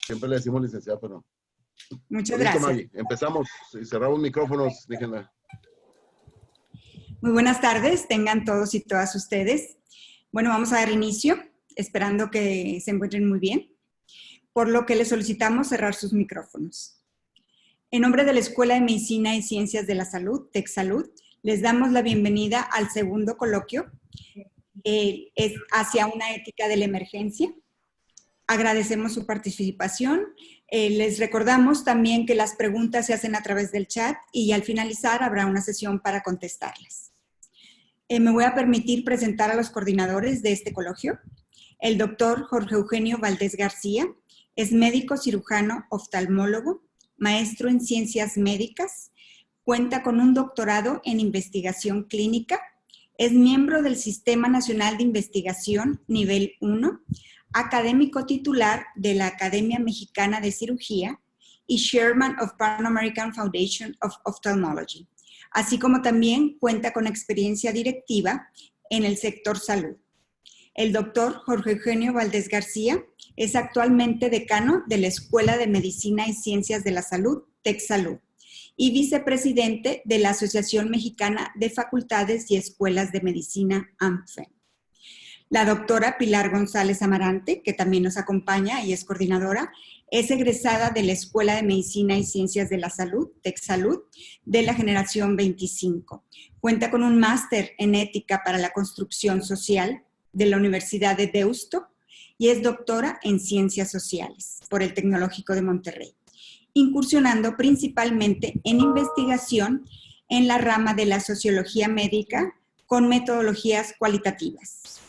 Siempre le decimos licenciada, pero... Muchas Listo, gracias. Maggie. Empezamos. Cerramos micrófonos, díganla. Muy buenas tardes, tengan todos y todas ustedes. Bueno, vamos a dar inicio, esperando que se encuentren muy bien, por lo que les solicitamos cerrar sus micrófonos. En nombre de la Escuela de Medicina y Ciencias de la Salud, TecSalud, les damos la bienvenida al segundo coloquio, es hacia una ética de la emergencia. Agradecemos su participación. Les recordamos también que las preguntas se hacen a través del chat y al finalizar habrá una sesión para contestarlas. Me voy a permitir presentar a los coordinadores de este coloquio. El doctor Jorge Eugenio Valdés García es médico cirujano oftalmólogo, maestro en ciencias médicas, cuenta con un doctorado en investigación clínica, es miembro del Sistema Nacional de Investigación Nivel 1, académico titular de la Academia Mexicana de Cirugía y Chairman of Pan American Foundation of Ophthalmology, así como también cuenta con experiencia directiva en el sector salud. El doctor Jorge Eugenio Valdés García es actualmente decano de la Escuela de Medicina y Ciencias de la Salud, TecSalud, y vicepresidente de la Asociación Mexicana de Facultades y Escuelas de Medicina, AMFEM. La doctora Pilar González Amarante, que también nos acompaña y es coordinadora, es egresada de la Escuela de Medicina y Ciencias de la Salud, TecSalud, de la generación 25. Cuenta con un máster en Ética para la Construcción Social de la Universidad de Deusto y es doctora en Ciencias Sociales por el Tecnológico de Monterrey, incursionando principalmente en investigación en la rama de la sociología médica con metodologías cualitativas.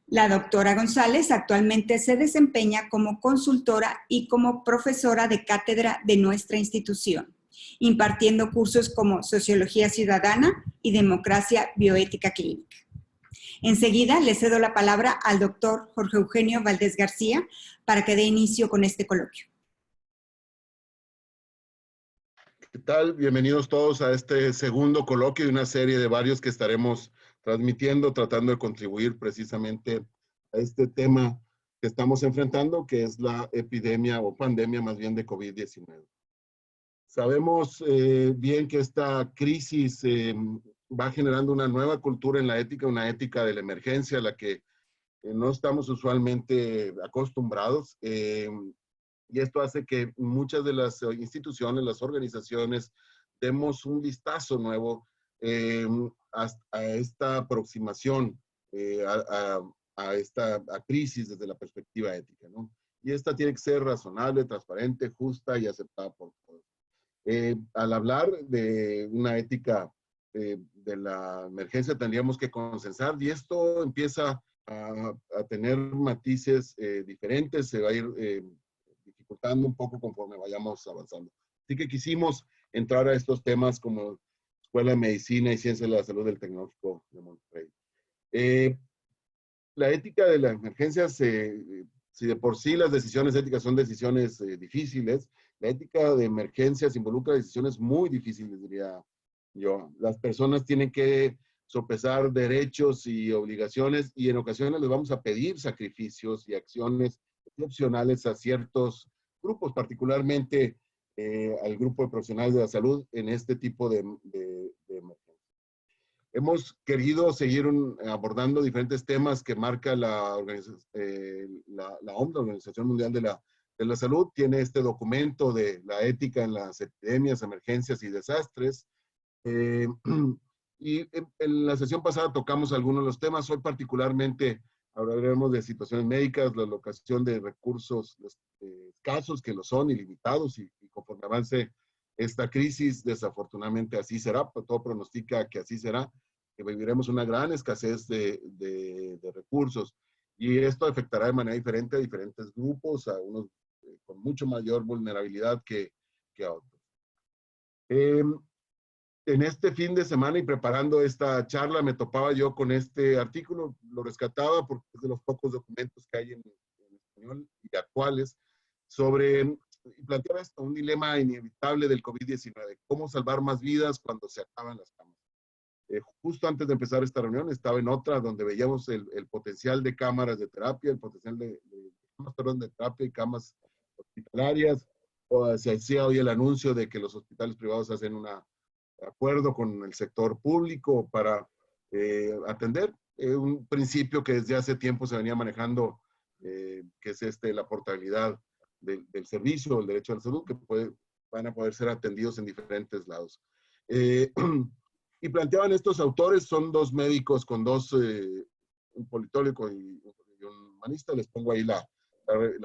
La doctora González actualmente se desempeña como consultora y como profesora de cátedra de nuestra institución, impartiendo cursos como Sociología Ciudadana y Democracia Bioética Clínica. Enseguida le cedo la palabra al doctor Jorge Eugenio Valdés García para que dé inicio con este coloquio. ¿Qué tal? Bienvenidos todos a este segundo coloquio de una serie de varios que estaremos transmitiendo, tratando de contribuir precisamente a este tema que estamos enfrentando, que es la epidemia o pandemia más bien de COVID-19. Sabemos bien que esta crisis va generando una nueva cultura en la ética, una ética de la emergencia a la que no estamos usualmente acostumbrados. Y esto hace que muchas de las instituciones, las organizaciones, demos un vistazo nuevo a esta aproximación a esta crisis desde la perspectiva ética, ¿no? Y esta tiene que ser razonable, transparente, justa y aceptada por todos. Al hablar de una ética de la emergencia, tendríamos que consensar, y esto empieza a tener matices diferentes, se va a ir dificultando un poco conforme vayamos avanzando. Así que quisimos entrar a estos temas como Escuela de Medicina y Ciencias de la Salud del Tecnológico de Monterrey. La ética de la emergencia, si de por sí las decisiones éticas son decisiones difíciles, la ética de emergencias involucra decisiones muy difíciles, diría yo. Las personas tienen que sopesar derechos y obligaciones y en ocasiones les vamos a pedir sacrificios y acciones excepcionales a ciertos grupos, particularmente al grupo de profesionales de la salud en este tipo de emergencias. Hemos querido seguir abordando diferentes temas que marca la OMS, la Organización Mundial de la Salud. Tiene este documento de la ética en las epidemias, emergencias y desastres. Y en la sesión pasada tocamos algunos de los temas. Hoy particularmente hablaremos de situaciones médicas, la alocación de recursos escasos, que lo son, ilimitados, y conforme avance esta crisis, desafortunadamente así será, pero todo pronostica que así será, que viviremos una gran escasez de recursos. Y esto afectará de manera diferente a diferentes grupos, a unos con mucho mayor vulnerabilidad que a otros. En este fin de semana y preparando esta charla me topaba yo con este artículo, lo rescataba porque es de los pocos documentos que hay en español y actuales sobre, y planteaba esto, un dilema inevitable del COVID-19, cómo salvar más vidas cuando se acaban las camas. Justo antes de empezar esta reunión estaba en otra donde veíamos el potencial de cámaras de terapia, el potencial de camas, perdón, de terapia y camas hospitalarias, o se hacía hoy el anuncio de que los hospitales privados hacen un acuerdo con el sector público para atender un principio que desde hace tiempo se venía manejando, que es la portabilidad del servicio, el derecho a la salud, que van a poder ser atendidos en diferentes lados. Y planteaban estos autores, son dos médicos con un politólogo y un humanista, les pongo ahí la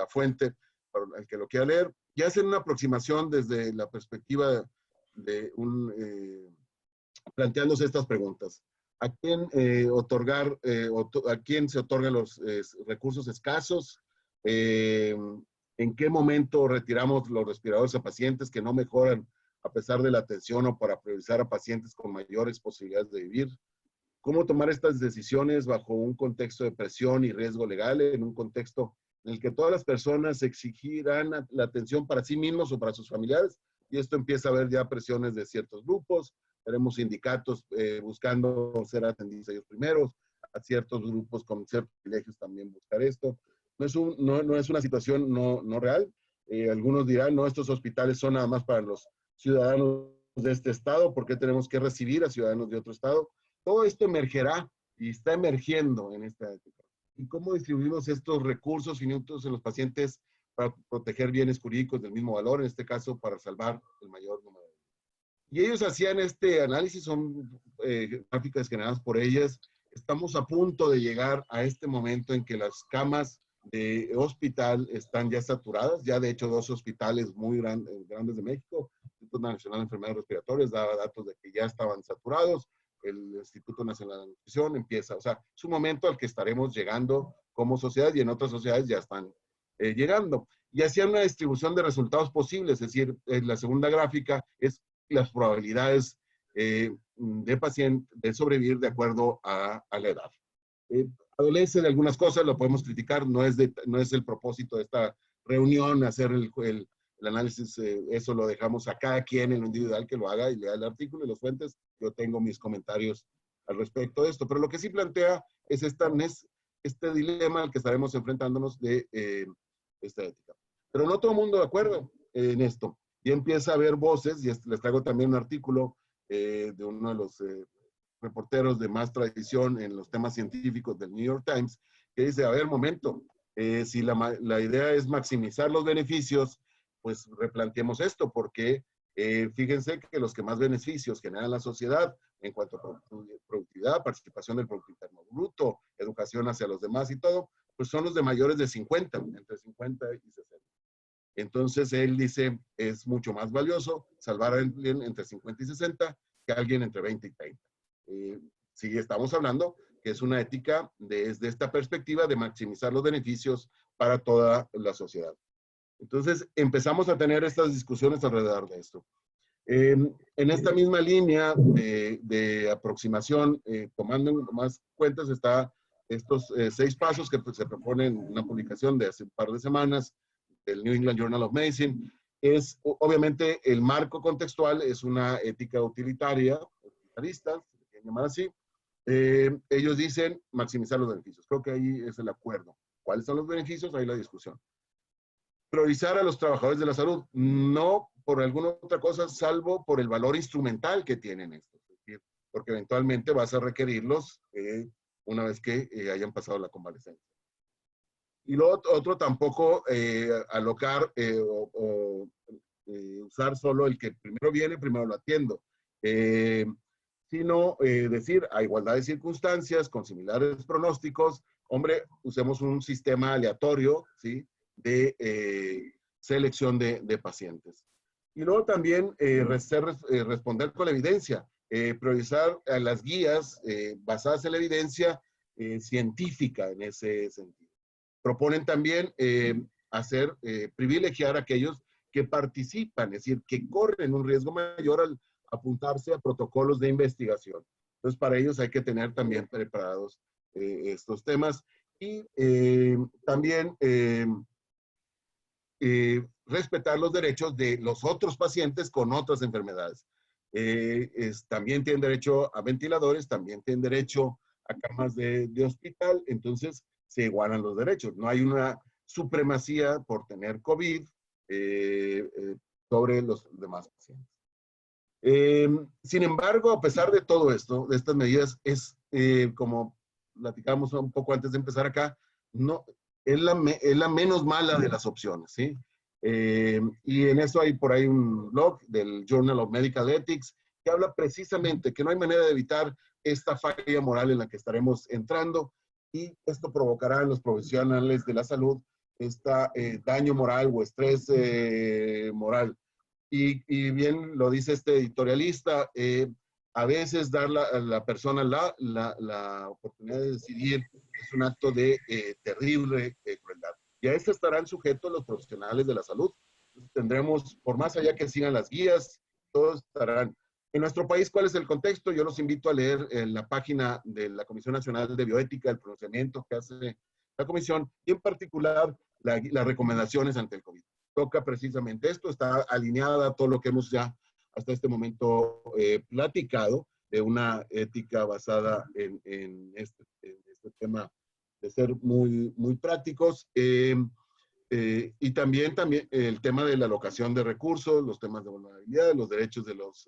fuente para el que lo quiera leer, y hacen una aproximación desde la perspectiva de planteándose estas preguntas. ¿A quién a quién se otorgan los recursos escasos? ¿En qué momento retiramos los respiradores a pacientes que no mejoran a pesar de la atención o para priorizar a pacientes con mayores posibilidades de vivir? ¿Cómo tomar estas decisiones bajo un contexto de presión y riesgo legal, en un contexto en el que todas las personas exigirán la atención para sí mismos o para sus familiares? Y esto empieza a haber ya presiones de ciertos grupos, tenemos sindicatos buscando ser atendidos ellos primeros, a ciertos grupos con ciertos privilegios también buscar esto. No es una situación no real. Algunos dirán, no, estos hospitales son nada más para los ciudadanos de este estado, ¿por qué tenemos que recibir a ciudadanos de otro estado? Todo esto emergerá y está emergiendo en esta época. ¿Y cómo distribuimos estos recursos finitos en los pacientes para proteger bienes jurídicos del mismo valor, en este caso para salvar el mayor número de vidas? Y ellos hacían este análisis, son gráficas generadas por ellas. Estamos a punto de llegar a este momento en que las camas de hospital están ya saturadas. Ya de hecho 2 hospitales muy grandes de México, el Instituto Nacional de Enfermedades Respiratorias daba datos de que ya estaban saturados. El Instituto Nacional de Nutrición empieza, o sea, es un momento al que estaremos llegando como sociedad y en otras sociedades ya están llegando. Y hacían una distribución de resultados posibles, es decir, en la segunda gráfica es las probabilidades de paciente de sobrevivir de acuerdo a la edad. Adolece de algunas cosas, lo podemos criticar, no es el propósito de esta reunión hacer el análisis, eso lo dejamos a cada quien en lo individual que lo haga y lea el artículo y las fuentes. Yo tengo mis comentarios al respecto de esto, pero lo que sí plantea es este dilema al que estaremos enfrentándonos de esta ética. Pero no todo el mundo de acuerdo en esto. Y empieza a haber voces, y les traigo también un artículo de uno de los reporteros de más tradición en los temas científicos del New York Times, que dice, a ver, momento, si la idea es maximizar los beneficios, pues replanteemos esto, porque fíjense que los que más beneficios generan la sociedad en cuanto a productividad, participación del Producto Interno Bruto, educación hacia los demás y todo, pues son los de mayores de 50, entre 50 y 60. Entonces él dice, es mucho más valioso salvar a alguien entre 50 y 60 que a alguien entre 20 y 30. Sí, estamos hablando que es una ética desde esta perspectiva de maximizar los beneficios para toda la sociedad. Entonces empezamos a tener estas discusiones alrededor de esto. En esta misma línea de aproximación, tomando más cuentas, está estos 6 pasos que se proponen en una publicación de hace un par de semanas del New England Journal of Medicine. Es, obviamente, el marco contextual es una ética utilitarista, se quiere llamar así. Ellos dicen maximizar los beneficios. Creo que ahí es el acuerdo. ¿Cuáles son los beneficios? Ahí la discusión. Priorizar a los trabajadores de la salud, no por alguna otra cosa, salvo por el valor instrumental que tienen estos, es decir, porque eventualmente vas a requerirlos una vez que hayan pasado la convalecencia. Y lo otro tampoco alocar o usar solo el que primero viene, primero lo atiendo, sino decir, a igualdad de circunstancias, con similares pronósticos, hombre, usemos un sistema aleatorio, ¿sí?, de selección de pacientes. Y luego también responder con la evidencia, priorizar a las guías basadas en la evidencia científica en ese sentido. Proponen también privilegiar a aquellos que participan, es decir, que corren un riesgo mayor al apuntarse a protocolos de investigación. Entonces, para ellos hay que tener también preparados estos temas. Y también respetar los derechos de los otros pacientes con otras enfermedades. También tienen derecho a ventiladores, también tienen derecho a camas de hospital, entonces se igualan los derechos. No hay una supremacía por tener COVID sobre los demás pacientes. Sin embargo, a pesar de todo esto, de estas medidas, como platicábamos un poco antes de empezar acá, no, es la menos mala de las opciones, ¿sí? Y en eso hay por ahí un blog del Journal of Medical Ethics que habla precisamente que no hay manera de evitar esta falla moral en la que estaremos entrando y esto provocará en los profesionales de la salud daño moral o estrés moral. Y bien lo dice este editorialista, a veces dar a la persona la oportunidad de decidir es un acto de terrible crueldad. Y a esto estarán sujetos los profesionales de la salud. Entonces, tendremos, por más allá que sigan las guías, todos estarán. En nuestro país, ¿cuál es el contexto? Yo los invito a leer en la página de la Comisión Nacional de Bioética, el pronunciamiento que hace la Comisión, y en particular las recomendaciones ante el COVID. Toca precisamente esto, está alineada a todo lo que hemos ya hasta este momento platicado de una ética basada en este tema de ser muy, muy prácticos. Y también el tema de la alocación de recursos, los temas de vulnerabilidad, los derechos de los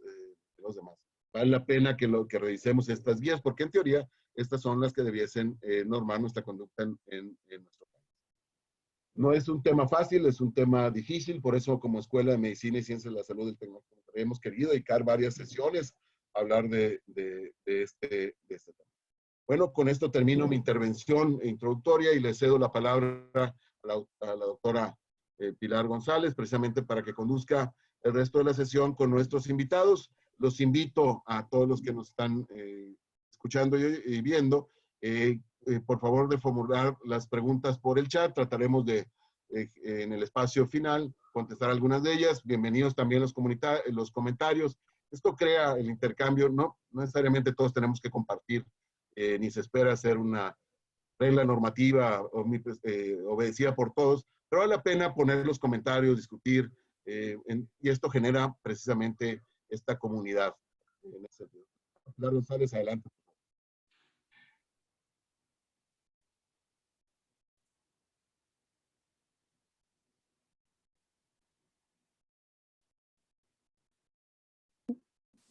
demás. Vale la pena que revisemos estas guías, porque en teoría estas son las que debiesen normar nuestra conducta en nuestro país. No es un tema fácil, es un tema difícil, por eso como Escuela de Medicina y Ciencias de la Salud del Tecnológico hemos querido dedicar varias sesiones a hablar de este tema. Bueno, con esto termino mi intervención introductoria y le cedo la palabra a la doctora Pilar González, precisamente para que conduzca el resto de la sesión con nuestros invitados. Los invito a todos los que nos están escuchando y viendo, por favor, de formular las preguntas por el chat. Trataremos de, en el espacio final, contestar algunas de ellas. Bienvenidos también los comentarios. Esto crea el intercambio. No necesariamente todos tenemos que compartir, ni se espera hacer una regla normativa obedecida por todos, pero vale la pena poner los comentarios, discutir, y esto genera precisamente esta comunidad. Pilar González, adelante.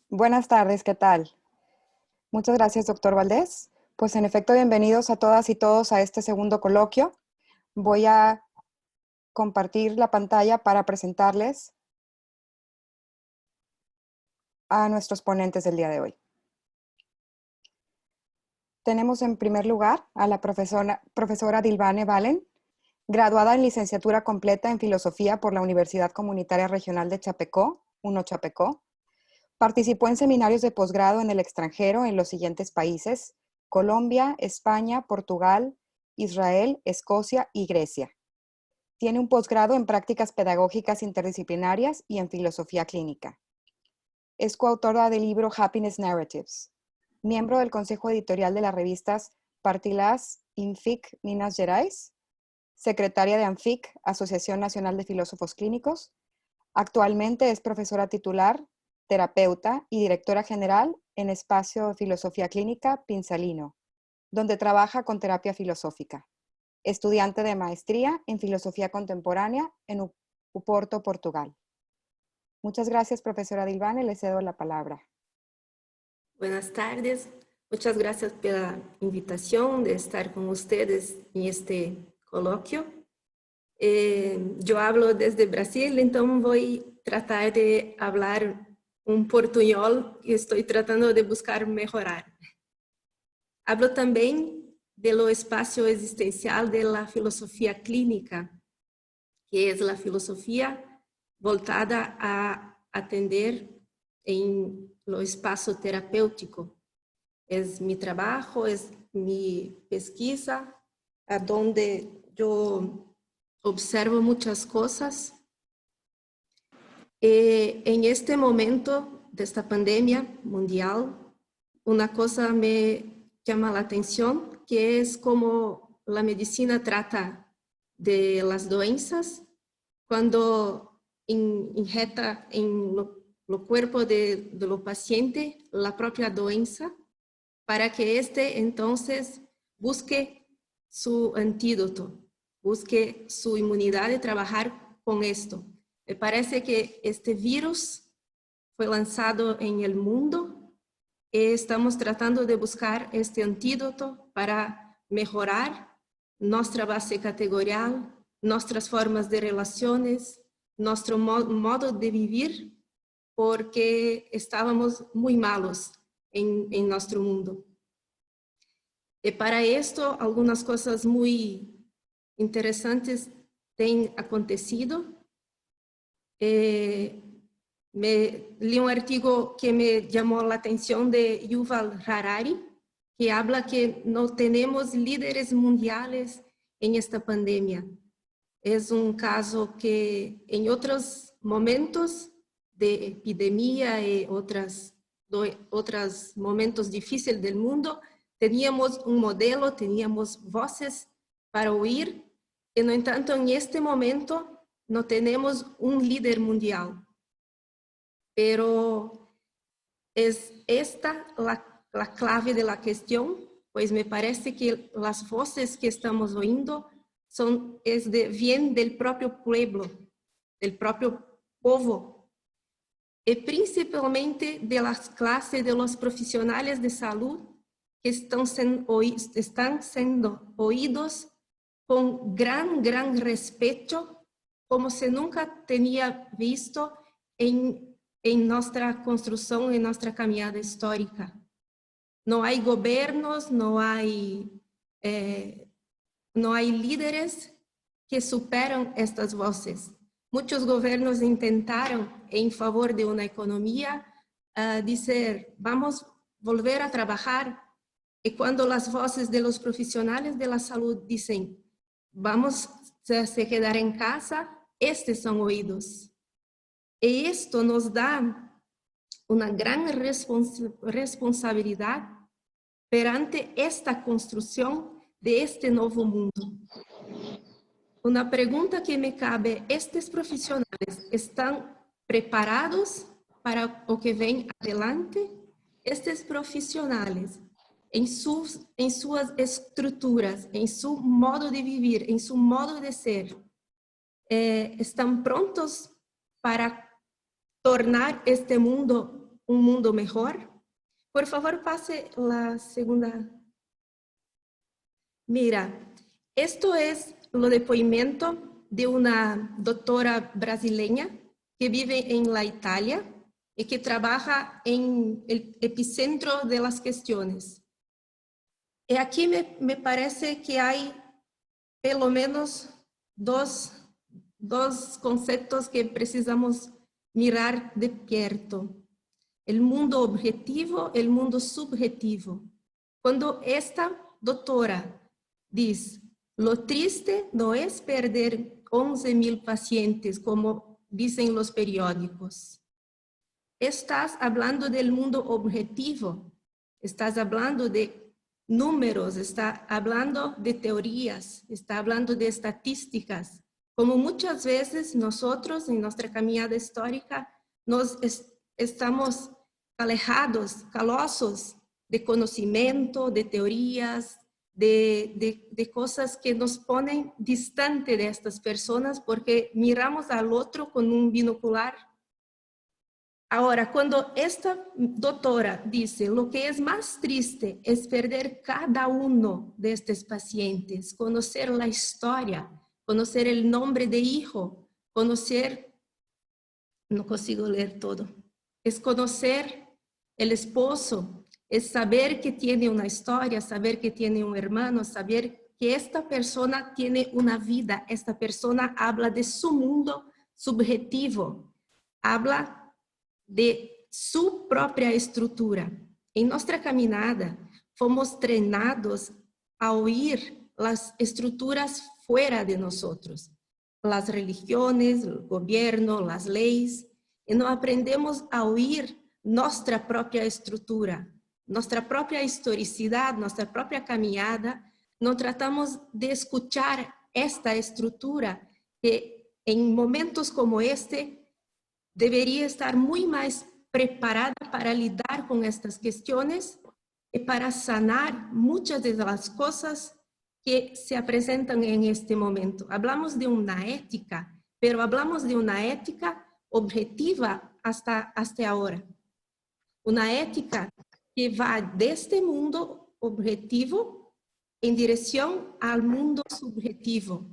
Buenas tardes, ¿qué tal? Muchas gracias, doctor Valdés. Pues en efecto, bienvenidos a todas y todos a este segundo coloquio. Voy a compartir la pantalla para presentarles a nuestros ponentes del día de hoy. Tenemos en primer lugar a la profesora Dilvane Valen, graduada en licenciatura completa en Filosofía por la Universidad Comunitaria Regional de Chapecó, UNO Chapecó. Participó en seminarios de posgrado en el extranjero en los siguientes países: Colombia, España, Portugal, Israel, Escocia y Grecia. Tiene un posgrado en prácticas pedagógicas interdisciplinarias y en filosofía clínica. Es coautora del libro Happiness Narratives. Miembro del consejo editorial de las revistas Partilas Infic Minas Gerais. Secretaria de ANFIC, Asociación Nacional de Filósofos Clínicos. Actualmente es profesora titular, terapeuta y directora general en Espacio de Filosofía Clínica Pinsalino, donde trabaja con terapia filosófica. Estudiante de maestría en Filosofía Contemporánea en Oporto, Portugal. Muchas gracias, profesora Dilvane, le cedo la palabra. Buenas tardes, muchas gracias por la invitación de estar con ustedes en este coloquio. Yo hablo desde Brasil, entonces voy a tratar de hablar un portuñol y estoy tratando de buscar mejorar. Hablo también de lo espacio existencial de la filosofía clínica, que es la filosofía voltada a atender en lo espacio terapéutico. Es mi trabajo, es mi pesquisa, a donde yo observo muchas cosas. En este momento de esta pandemia mundial, una cosa me llama la atención, que es cómo la medicina trata de las doenças cuando injeta en lo cuerpo de lo paciente la propia doença para que éste entonces busque su antídoto, busque su inmunidad y trabajar con esto. Me parece que este virus fue lanzado en el mundo y estamos tratando de buscar este antídoto para mejorar nuestra base categorial, nuestras formas de relaciones, nuestro modo de vivir, porque estábamos muy malos en nuestro mundo. Y para esto, algunas cosas muy interesantes han acontecido. Leí un artículo que me llamó la atención de Yuval Harari, que habla que no tenemos líderes mundiales en esta pandemia. Es un caso que en otros momentos de epidemia y otros momentos difíciles del mundo, teníamos un modelo, teníamos voces para oír, y no entanto en este momento no tenemos un líder mundial. Pero es esta la clave de la cuestión, pues me parece que las voces que estamos oyendo vienen del propio pueblo, del propio povo, y principalmente de las clases de los profesionales de salud que están siendo oídos con gran respeto, como se nunca tenía visto en nuestra construcción, en nuestra caminada histórica. No hay gobiernos, no hay líderes que superan estas voces. Muchos gobiernos intentaron, en favor de una economía, decir, vamos a volver a trabajar. Y cuando las voces de los profesionales de la salud dicen, vamos a quedar en casa, estos son oídos. Y esto nos da una gran responsabilidad perante esta construcción de este nuevo mundo. Una pregunta que me cabe, ¿estos profesionales están preparados para lo que ven adelante? Estos profesionales, en sus estructuras, en su modo de vivir, en su modo de ser, ¿están prontos para tornar este mundo un mundo mejor? Por favor, pase la segunda. Mira, esto es lo depoimento de una doctora brasileña que vive en la Italia y que trabaja en el epicentro de las cuestiones. Y aquí me parece que hay pelo menos dos conceptos que precisamos mirar de perto. El mundo objetivo, el mundo subjetivo. Cuando esta doctora dice, lo triste no es perder 11,000 pacientes, como dicen los periódicos. Estás hablando del mundo objetivo, estás hablando de números, está hablando de teorías, está hablando de estadísticas. Como muchas veces nosotros en nuestra caminada histórica estamos alejados, calosos de conocimiento, de teorías, de cosas que nos ponen distante de estas personas porque miramos al otro con un binocular. Ahora, cuando esta doctora dice lo que es más triste es perder cada uno de estos pacientes, conocer la historia, conocer el nombre de hijo, conocer, no consigo leer todo, es conocer el esposo, es saber que tiene una historia, saber que tiene un hermano, saber que esta persona tiene una vida, esta persona habla de su mundo subjetivo, habla de su propia estructura. En nuestra caminada fomos treinados a oír las estructuras fuera de nosotros, las religiones, el gobierno, las leyes, y no aprendemos a oír nuestra propia estructura, nuestra propia historicidad, nuestra propia caminada. No tratamos de escuchar esta estructura que en momentos como este debería estar muy más preparada para lidar con estas cuestiones y para sanar muchas de las cosas que se presentan en este momento. Hablamos de una ética pero hablamos de una ética objetiva hasta ahora. Una ética que va de este mundo objetivo en dirección al mundo subjetivo.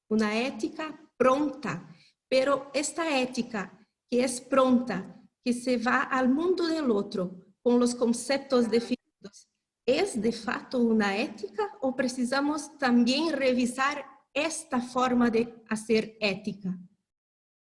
Una ética pronta, pero esta ética que es pronta, que se va al mundo del otro con los conceptos definidos, ¿es de facto una ética o precisamos también revisar esta forma de hacer ética?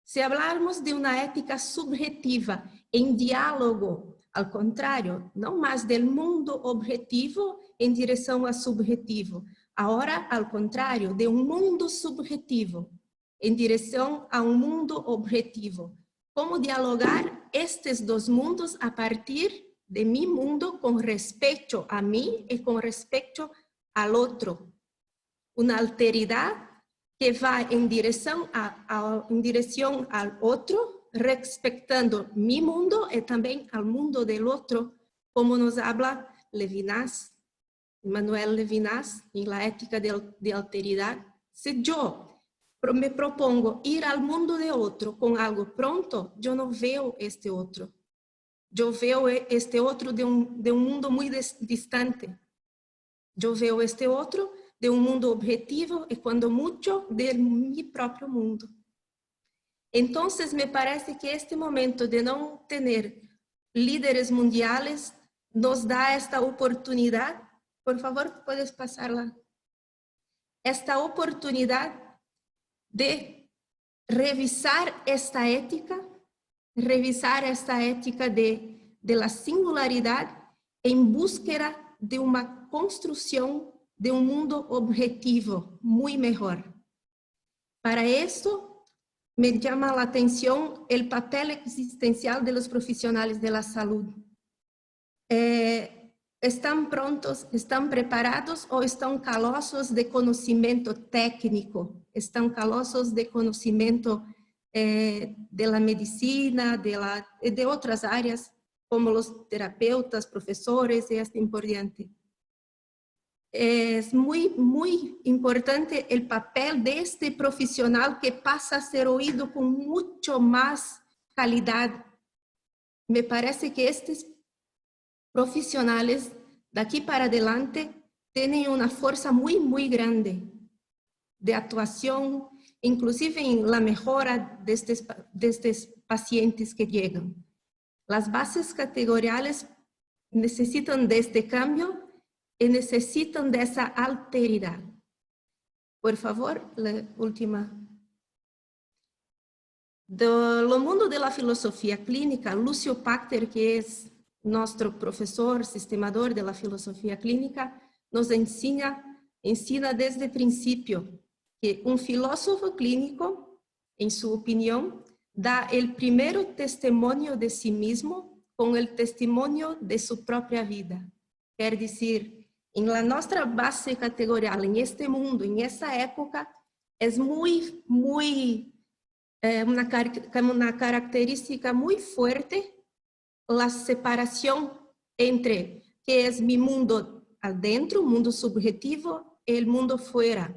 Si hablamos de una ética subjetiva en diálogo, al contrario, no más del mundo objetivo en dirección al subjetivo, ahora al contrario, de un mundo subjetivo en dirección a un mundo objetivo. ¿Cómo dialogar estos dos mundos a partir de mi mundo con respecto a mí y con respecto al otro? Una alteridad que va en dirección al otro, respetando mi mundo y también al mundo del otro, como nos habla Levinas, Manuel Levinas, en la ética de alteridad. Si yo me propongo ir al mundo de otro con algo pronto, yo no veo este otro. Yo veo este otro de un mundo muy distante. Yo veo este otro de un mundo objetivo y cuando mucho de mi propio mundo. Entonces me parece que este momento de no tener líderes mundiales nos da esta oportunidad. Por favor, puedes pasarla. Esta oportunidad de revisar esta ética de la singularidad en búsqueda de una construcción de un mundo objetivo muy mejor. Para esto me llama la atención el papel existencial de los profesionales de la salud. ¿Están prontos, están preparados o están calosos de conocimiento técnico? ¿Están calosos de conocimiento de la medicina, de otras áreas, como los terapeutas, profesores y así por diante? Es muy, muy importante el papel de este profesional que pasa a ser oído con mucho más calidad. Me parece que estos profesionales de aquí para adelante tienen una fuerza muy, muy grande de actuación, inclusive en la mejora de estos pacientes que llegan. Las bases categoriales necesitan de este cambio y necesitan de esa alteridad. Por favor, la última. Del mundo de la filosofía clínica, Lucio Pachter, que es nuestro profesor, sistemador de la filosofía clínica, nos ensina desde el principio que un filósofo clínico, en su opinión, da el primero testimonio de sí mismo con el testimonio de su propia vida. Quer decir, en la nuestra base categorial, en este mundo, en esa época, es una característica muy fuerte la separación entre qué es mi mundo adentro, mundo subjetivo, y el mundo fuera.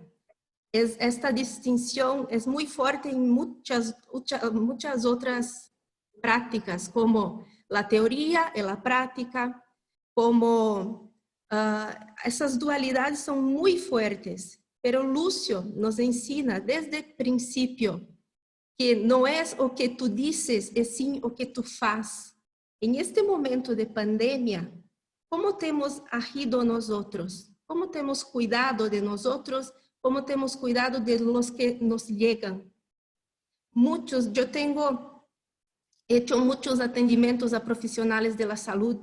Esta distinción es muy fuerte en muchas otras prácticas, como la teoría y la práctica, como esas dualidades son muy fuertes. Pero Lucio nos enseña desde el principio que no es o que tú dices, es sí o que tú haces. En este momento de pandemia, ¿cómo hemos agido nosotros? ¿Cómo hemos cuidado de nosotros? ¿Cómo hemos cuidado de los que nos llegan? Yo tengo hecho muchos atendimientos a profesionales de la salud,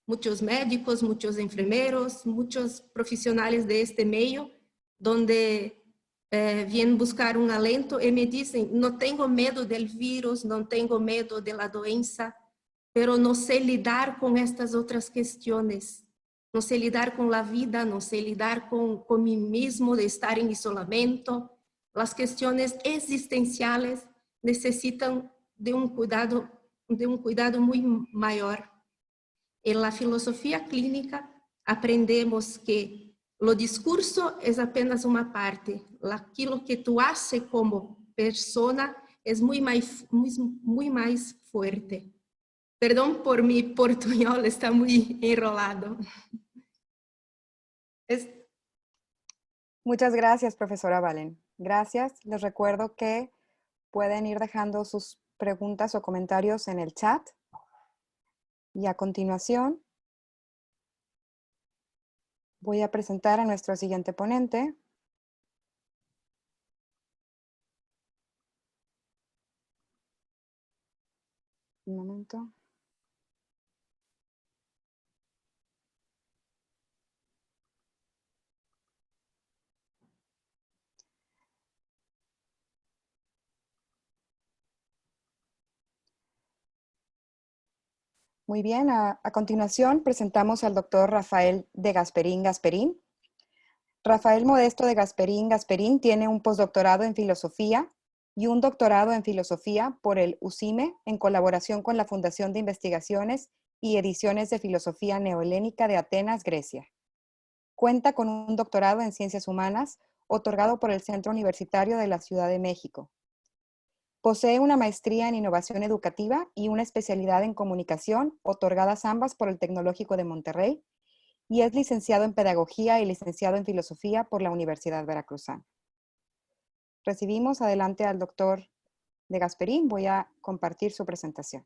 muchos médicos, muchos enfermeros, muchos profesionales de este medio, donde vienen buscar un alento y me dicen, no tengo miedo del virus, no tengo miedo de la doença, pero no sé lidar con estas otras cuestiones. No sé lidar con la vida, no sé lidar con mí mismo, de estar en isolamiento. Las cuestiones existenciales necesitan de un cuidado muy mayor. En la filosofía clínica aprendemos que lo discurso es apenas una parte. Aquilo que tú haces como persona es muy más fuerte. Perdón por mi portuñol, está muy enrolado. Muchas gracias, profesora Valen. Gracias. Les recuerdo que pueden ir dejando sus preguntas o comentarios en el chat. Y a continuación, voy a presentar a nuestro siguiente ponente. Un momento. Muy bien, a continuación presentamos al doctor Rafael de Gasperín Gasperín. Rafael Modesto de Gasperín Gasperín tiene un postdoctorado en filosofía y un doctorado en filosofía por el UCIME en colaboración con la Fundación de Investigaciones y Ediciones de Filosofía Neohelénica de Atenas, Grecia. Cuenta con un doctorado en Ciencias Humanas otorgado por el Centro Universitario de la Ciudad de México. Posee una maestría en Innovación Educativa y una especialidad en Comunicación, otorgadas ambas por el Tecnológico de Monterrey, y es licenciado en Pedagogía y licenciado en Filosofía por la Universidad Veracruzana. Recibimos adelante al doctor de Gasperín. Voy a compartir su presentación.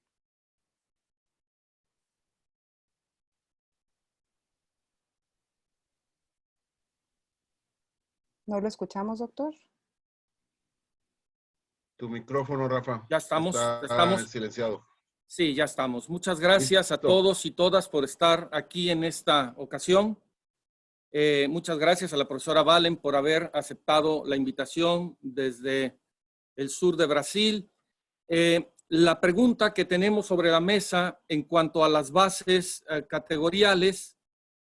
¿No lo escuchamos, doctor? Tu micrófono, Rafa. Ya estamos. Está silenciado. Sí, ya estamos. Muchas gracias a todos y todas por estar aquí en esta ocasión. Muchas gracias a la profesora Valen por haber aceptado la invitación desde el sur de Brasil. La pregunta que tenemos sobre la mesa en cuanto a las bases categoriales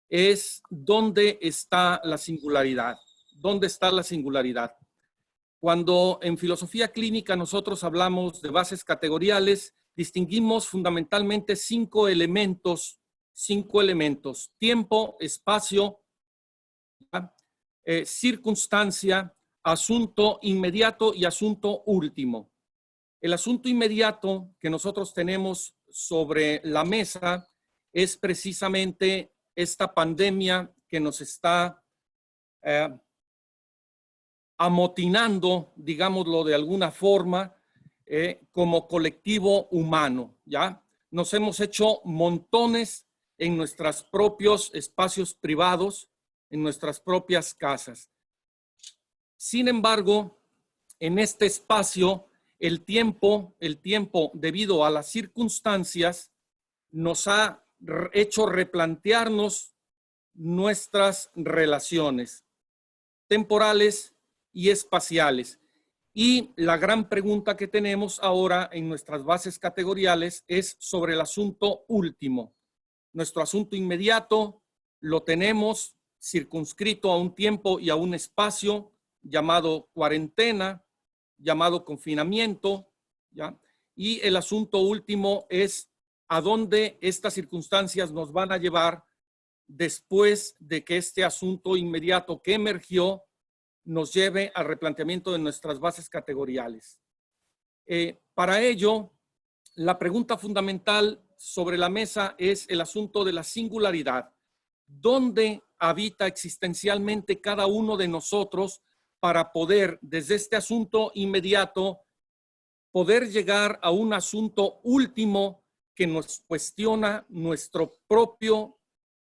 es ¿dónde está la singularidad? ¿Dónde está la singularidad? Cuando en filosofía clínica nosotros hablamos de bases categoriales, distinguimos fundamentalmente cinco elementos: tiempo, espacio, circunstancia, asunto inmediato y asunto último. El asunto inmediato que nosotros tenemos sobre la mesa es precisamente esta pandemia que nos está amotinando, digámoslo de alguna forma, como colectivo humano, ¿ya? Nos hemos hecho montones en nuestros propios espacios privados, en nuestras propias casas. Sin embargo, en este espacio, el tiempo, debido a las circunstancias, nos ha hecho replantearnos nuestras relaciones temporales y espaciales. Y la gran pregunta que tenemos ahora en nuestras bases categoriales es sobre el asunto último. Nuestro asunto inmediato lo tenemos circunscrito a un tiempo y a un espacio llamado cuarentena, llamado confinamiento, ¿ya? Y el asunto último es a dónde estas circunstancias nos van a llevar después de que este asunto inmediato que emergió nos lleve al replanteamiento de nuestras bases categoriales. Para ello, la pregunta fundamental sobre la mesa es el asunto de la singularidad. ¿Dónde habita existencialmente cada uno de nosotros para poder, desde este asunto inmediato, poder llegar a un asunto último que nos cuestiona nuestro propio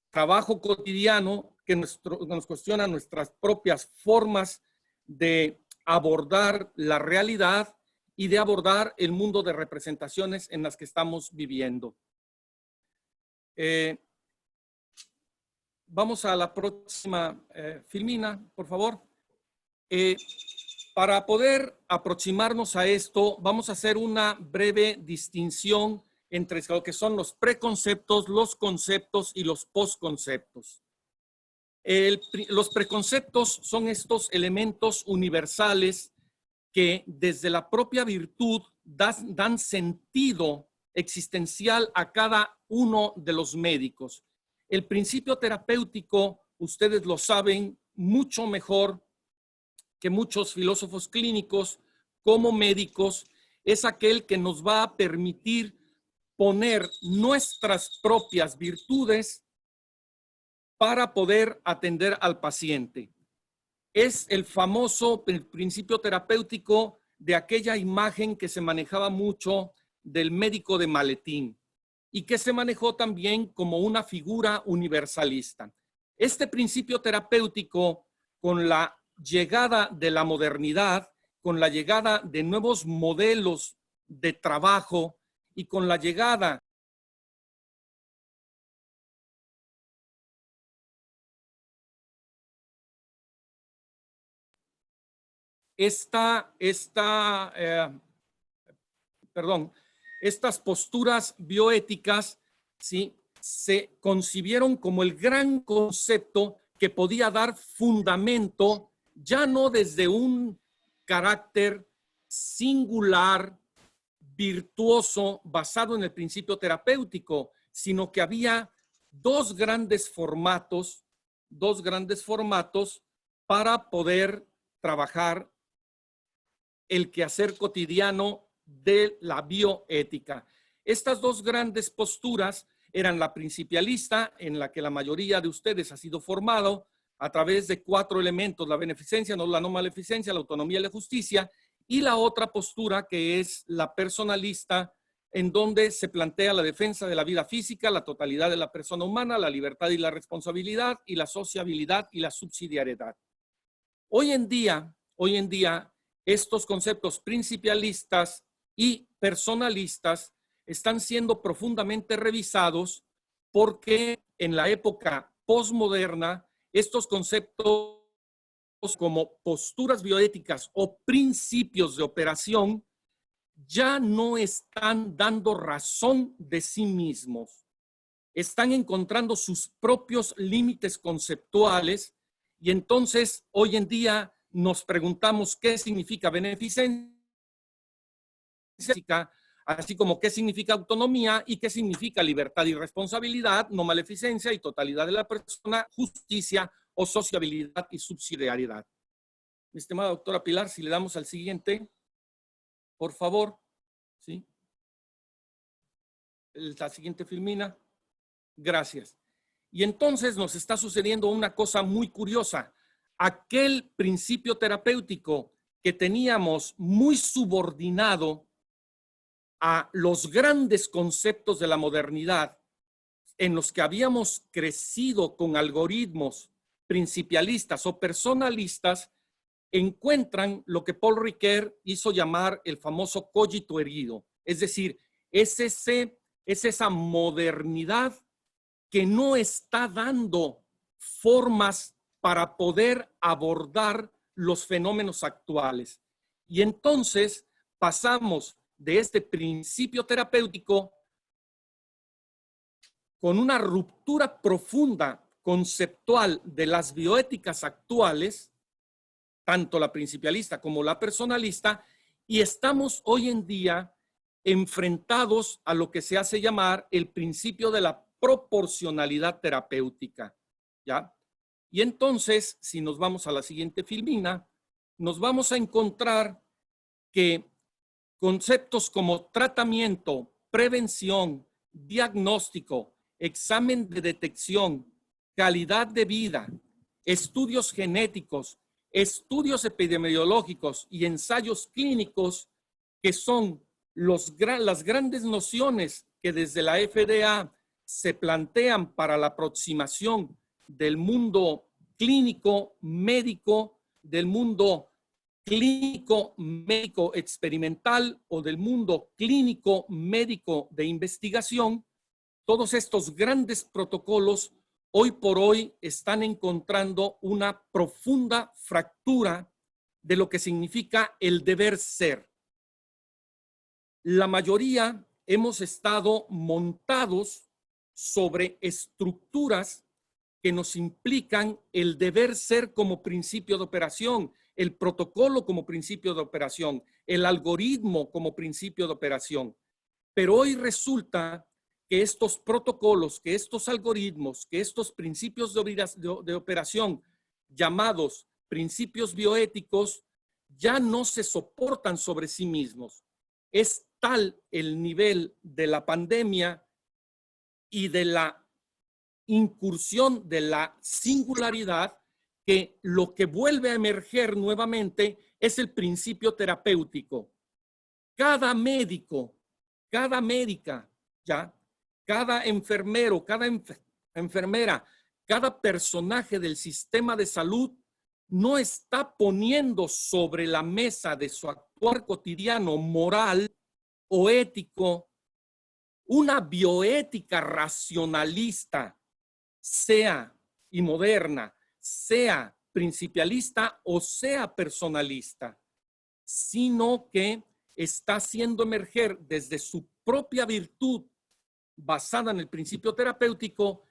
trabajo cotidiano, que nos cuestiona nuestras propias formas de abordar la realidad y de abordar el mundo de representaciones en las que estamos viviendo? Vamos a la próxima filmina, por favor. Para poder aproximarnos a esto, vamos a hacer una breve distinción entre lo que son los preconceptos, los conceptos y los posconceptos. Los preconceptos son estos elementos universales que desde la propia virtud dan sentido existencial a cada uno de los médicos. El principio terapéutico, ustedes lo saben mucho mejor que muchos filósofos clínicos, como médicos es aquel que nos va a permitir poner nuestras propias virtudes para poder atender al paciente. Es el famoso principio terapéutico de aquella imagen que se manejaba mucho del médico de maletín y que se manejó también como una figura universalista. Este principio terapéutico, con la llegada de la modernidad, con la llegada de nuevos modelos de trabajo y con la llegada estas posturas bioéticas, ¿sí?, se concibieron como el gran concepto que podía dar fundamento, ya no desde un carácter singular, virtuoso, basado en el principio terapéutico, sino que había dos grandes formatos para poder trabajar el quehacer cotidiano de la bioética. Estas dos grandes posturas eran la principialista, en la que la mayoría de ustedes ha sido formado a través de 4 elementos: la beneficencia, la no maleficencia, la autonomía y la justicia, y la otra postura que es la personalista, en donde se plantea la defensa de la vida física, la totalidad de la persona humana, la libertad y la responsabilidad, y la sociabilidad y la subsidiariedad. Hoy en día, estos conceptos principialistas y personalistas están siendo profundamente revisados porque en la época posmoderna estos conceptos como posturas bioéticas o principios de operación ya no están dando razón de sí mismos. Están encontrando sus propios límites conceptuales y entonces hoy en día nos preguntamos qué significa beneficencia, así como qué significa autonomía y qué significa libertad y responsabilidad, no maleficencia y totalidad de la persona, justicia o sociabilidad y subsidiariedad. Mi estimada doctora Pilar, si le damos al siguiente, por favor. ¿Sí? La siguiente filmina. Gracias. Y entonces nos está sucediendo una cosa muy curiosa. Aquel principio terapéutico que teníamos muy subordinado a los grandes conceptos de la modernidad, en los que habíamos crecido con algoritmos principialistas o personalistas, encuentran lo que Paul Ricoeur hizo llamar el famoso cogito erguido. Es decir, es esa modernidad que no está dando formas para poder abordar los fenómenos actuales. Y entonces pasamos de este principio terapéutico con una ruptura profunda conceptual de las bioéticas actuales, tanto la principialista como la personalista, y estamos hoy en día enfrentados a lo que se hace llamar el principio de la proporcionalidad terapéutica, ¿ya? Y entonces, si nos vamos a la siguiente filmina, nos vamos a encontrar que conceptos como tratamiento, prevención, diagnóstico, examen de detección, calidad de vida, estudios genéticos, estudios epidemiológicos y ensayos clínicos, que son las grandes nociones que desde la FDA se plantean para la aproximación del mundo clínico médico, del mundo clínico médico experimental o del mundo clínico médico de investigación. Todos estos grandes protocolos hoy por hoy están encontrando una profunda fractura de lo que significa el deber ser. La mayoría hemos estado montados sobre estructuras que nos implican el deber ser como principio de operación, el protocolo como principio de operación, el algoritmo como principio de operación. Pero hoy resulta que estos protocolos, que estos algoritmos, que estos principios de operación llamados principios bioéticos ya no se soportan sobre sí mismos. Es tal el nivel de la pandemia y de la incursión de la singularidad que lo que vuelve a emerger nuevamente es el principio terapéutico. Cada médico, cada médica, ¿ya? Cada enfermero, cada enfermera, cada personaje del sistema de salud no está poniendo sobre la mesa de su actuar cotidiano moral o ético una bioética racionalista, sea y moderna, sea principialista o sea personalista, sino que está haciendo emerger desde su propia virtud basada en el principio terapéutico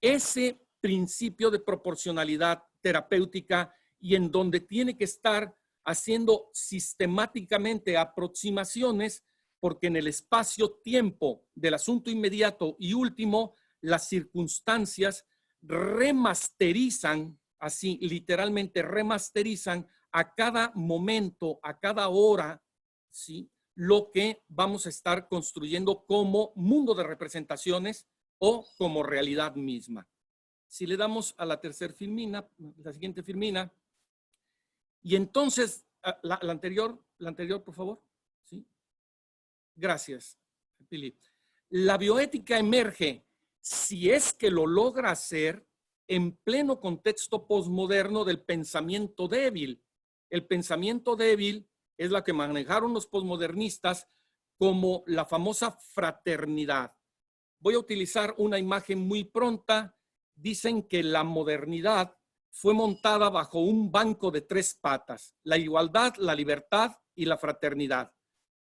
ese principio de proporcionalidad terapéutica y en donde tiene que estar haciendo sistemáticamente aproximaciones porque en el espacio-tiempo del asunto inmediato y último, las circunstancias remasterizan, así literalmente remasterizan a cada momento, a cada hora, ¿sí? Lo que vamos a estar construyendo como mundo de representaciones o como realidad misma. Si le damos a la tercera filmina, la siguiente filmina, y entonces, la anterior, por favor. ¿Sí? Gracias, Pili. La bioética emerge, si es que lo logra hacer, en pleno contexto posmoderno del pensamiento débil. El pensamiento débil es la que manejaron los posmodernistas como la famosa fraternidad. Voy a utilizar una imagen muy pronta. Dicen que la modernidad fue montada bajo un banco de 3 patas: la igualdad, la libertad y la fraternidad.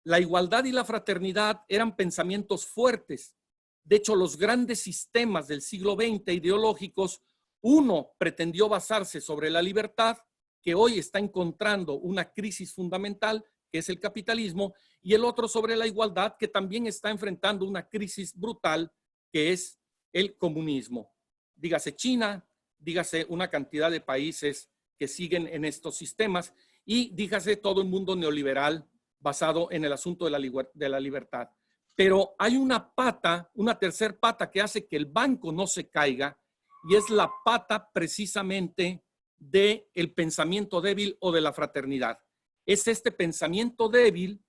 La igualdad y la fraternidad eran pensamientos fuertes. De hecho, los grandes sistemas del siglo XX ideológicos, uno pretendió basarse sobre la libertad, que hoy está encontrando una crisis fundamental, que es el capitalismo, y el otro sobre la igualdad, que también está enfrentando una crisis brutal, que es el comunismo. Dígase China, dígase una cantidad de países que siguen en estos sistemas, y dígase todo el mundo neoliberal basado en el asunto de la libertad. Pero hay una pata, una tercer pata que hace que el banco no se caiga, y es la pata precisamente del pensamiento débil o de la fraternidad. Es este pensamiento débil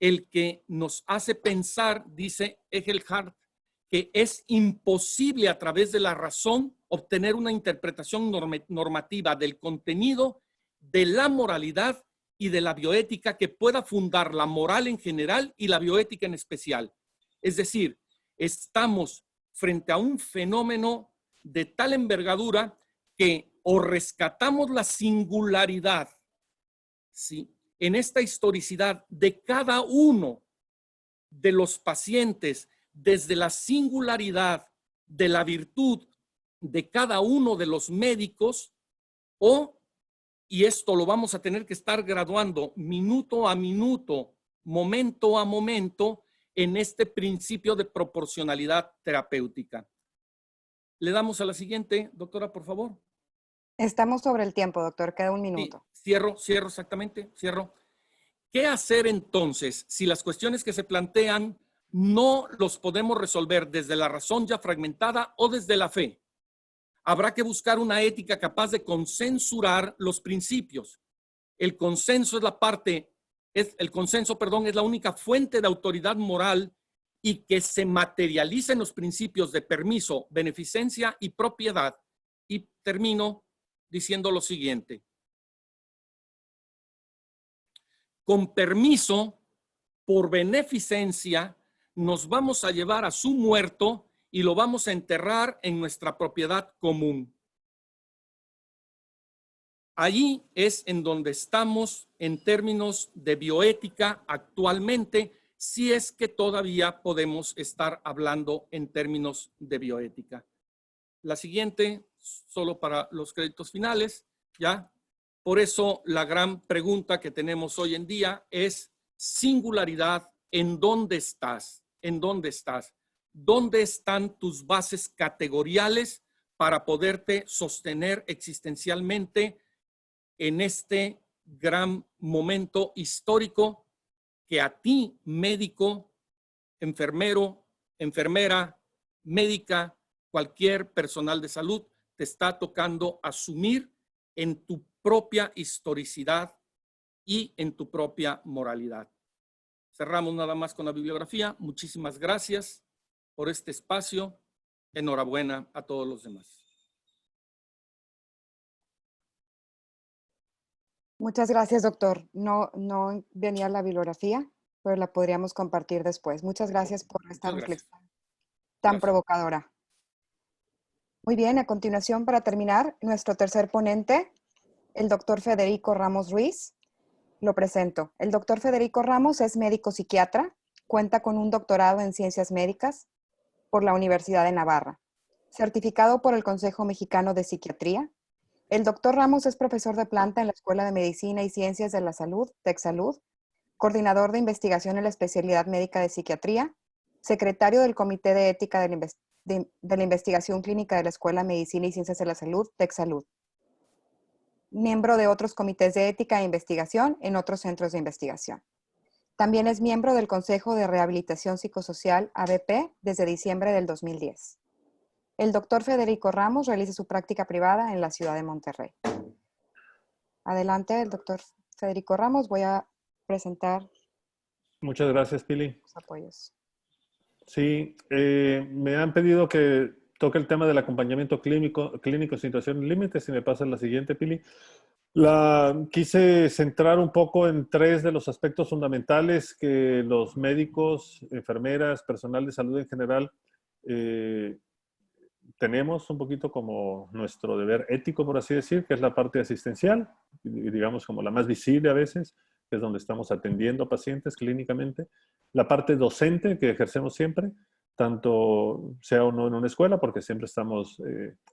el que nos hace pensar, dice Egelhart, que es imposible a través de la razón obtener una interpretación normativa del contenido, de la moralidad y de la bioética que pueda fundar la moral en general y la bioética en especial. Es decir, estamos frente a un fenómeno de tal envergadura que o rescatamos la singularidad, ¿sí?, en esta historicidad de cada uno de los pacientes, desde la singularidad de la virtud de cada uno de los médicos, o, y esto lo vamos a tener que estar graduando minuto a minuto, momento a momento, en este principio de proporcionalidad terapéutica. Le damos a la siguiente, doctora, por favor. Estamos sobre el tiempo, doctor. Queda un minuto. Sí, cierro exactamente, cierro. ¿Qué hacer entonces si las cuestiones que se plantean no los podemos resolver desde la razón ya fragmentada o desde la fe? Habrá que buscar una ética capaz de consensuar los principios. El consenso es la única fuente de autoridad moral y que se materializa en los principios de permiso, beneficencia y propiedad. Y termino diciendo lo siguiente. Con permiso, por beneficencia, nos vamos a llevar a su muerto y lo vamos a enterrar en nuestra propiedad común. Allí es en donde estamos en términos de bioética actualmente, si es que todavía podemos estar hablando en términos de bioética. La siguiente, solo para los créditos finales, ¿ya? Por eso la gran pregunta que tenemos hoy en día es singularidad, ¿en dónde estás? ¿En dónde estás? ¿Dónde están tus bases categoriales para poderte sostener existencialmente en este gran momento histórico que a ti, médico, enfermero, enfermera, médica, cualquier personal de salud, te está tocando asumir en tu propia historicidad y en tu propia moralidad. Cerramos nada más con la bibliografía. Muchísimas gracias por este espacio. Enhorabuena a todos los demás. Muchas gracias, doctor. No venía la bibliografía, pero la podríamos compartir después. Muchas gracias por esta Muchas gracias. reflexión tan Gracias. provocadora. Muy bien, a continuación, para terminar, nuestro tercer ponente, el doctor Federico Ramos Ruiz. Lo presento. El doctor Federico Ramos es médico psiquiatra, cuenta con un doctorado en ciencias médicas por la Universidad de Navarra, certificado por el Consejo Mexicano de Psiquiatría. El doctor Ramos es profesor de planta en la Escuela de Medicina y Ciencias de la Salud, TecSalud, coordinador de investigación en la especialidad médica de psiquiatría, secretario del Comité de Ética de la Investigación Clínica de la Escuela de Medicina y Ciencias de la Salud, TecSalud, miembro de otros comités de ética e investigación en otros centros de investigación. También es miembro del Consejo de Rehabilitación Psicosocial, ABP, desde diciembre del 2010. El doctor Federico Ramos realiza su práctica privada en la ciudad de Monterrey. Adelante, el doctor Federico Ramos. Voy a presentar Muchas gracias, Pili. los apoyos. Sí, me han pedido que toque el tema del acompañamiento clínico en situaciones límites. Si me pasa la siguiente, Pili. Quise centrar un poco en 3 de los aspectos fundamentales que los médicos, enfermeras, personal de salud en general, tenemos un poquito como nuestro deber ético, por así decir, que es la parte asistencial, y digamos como la más visible a veces, que es donde estamos atendiendo a pacientes clínicamente. La parte docente que ejercemos siempre, tanto sea o no en una escuela, porque siempre estamos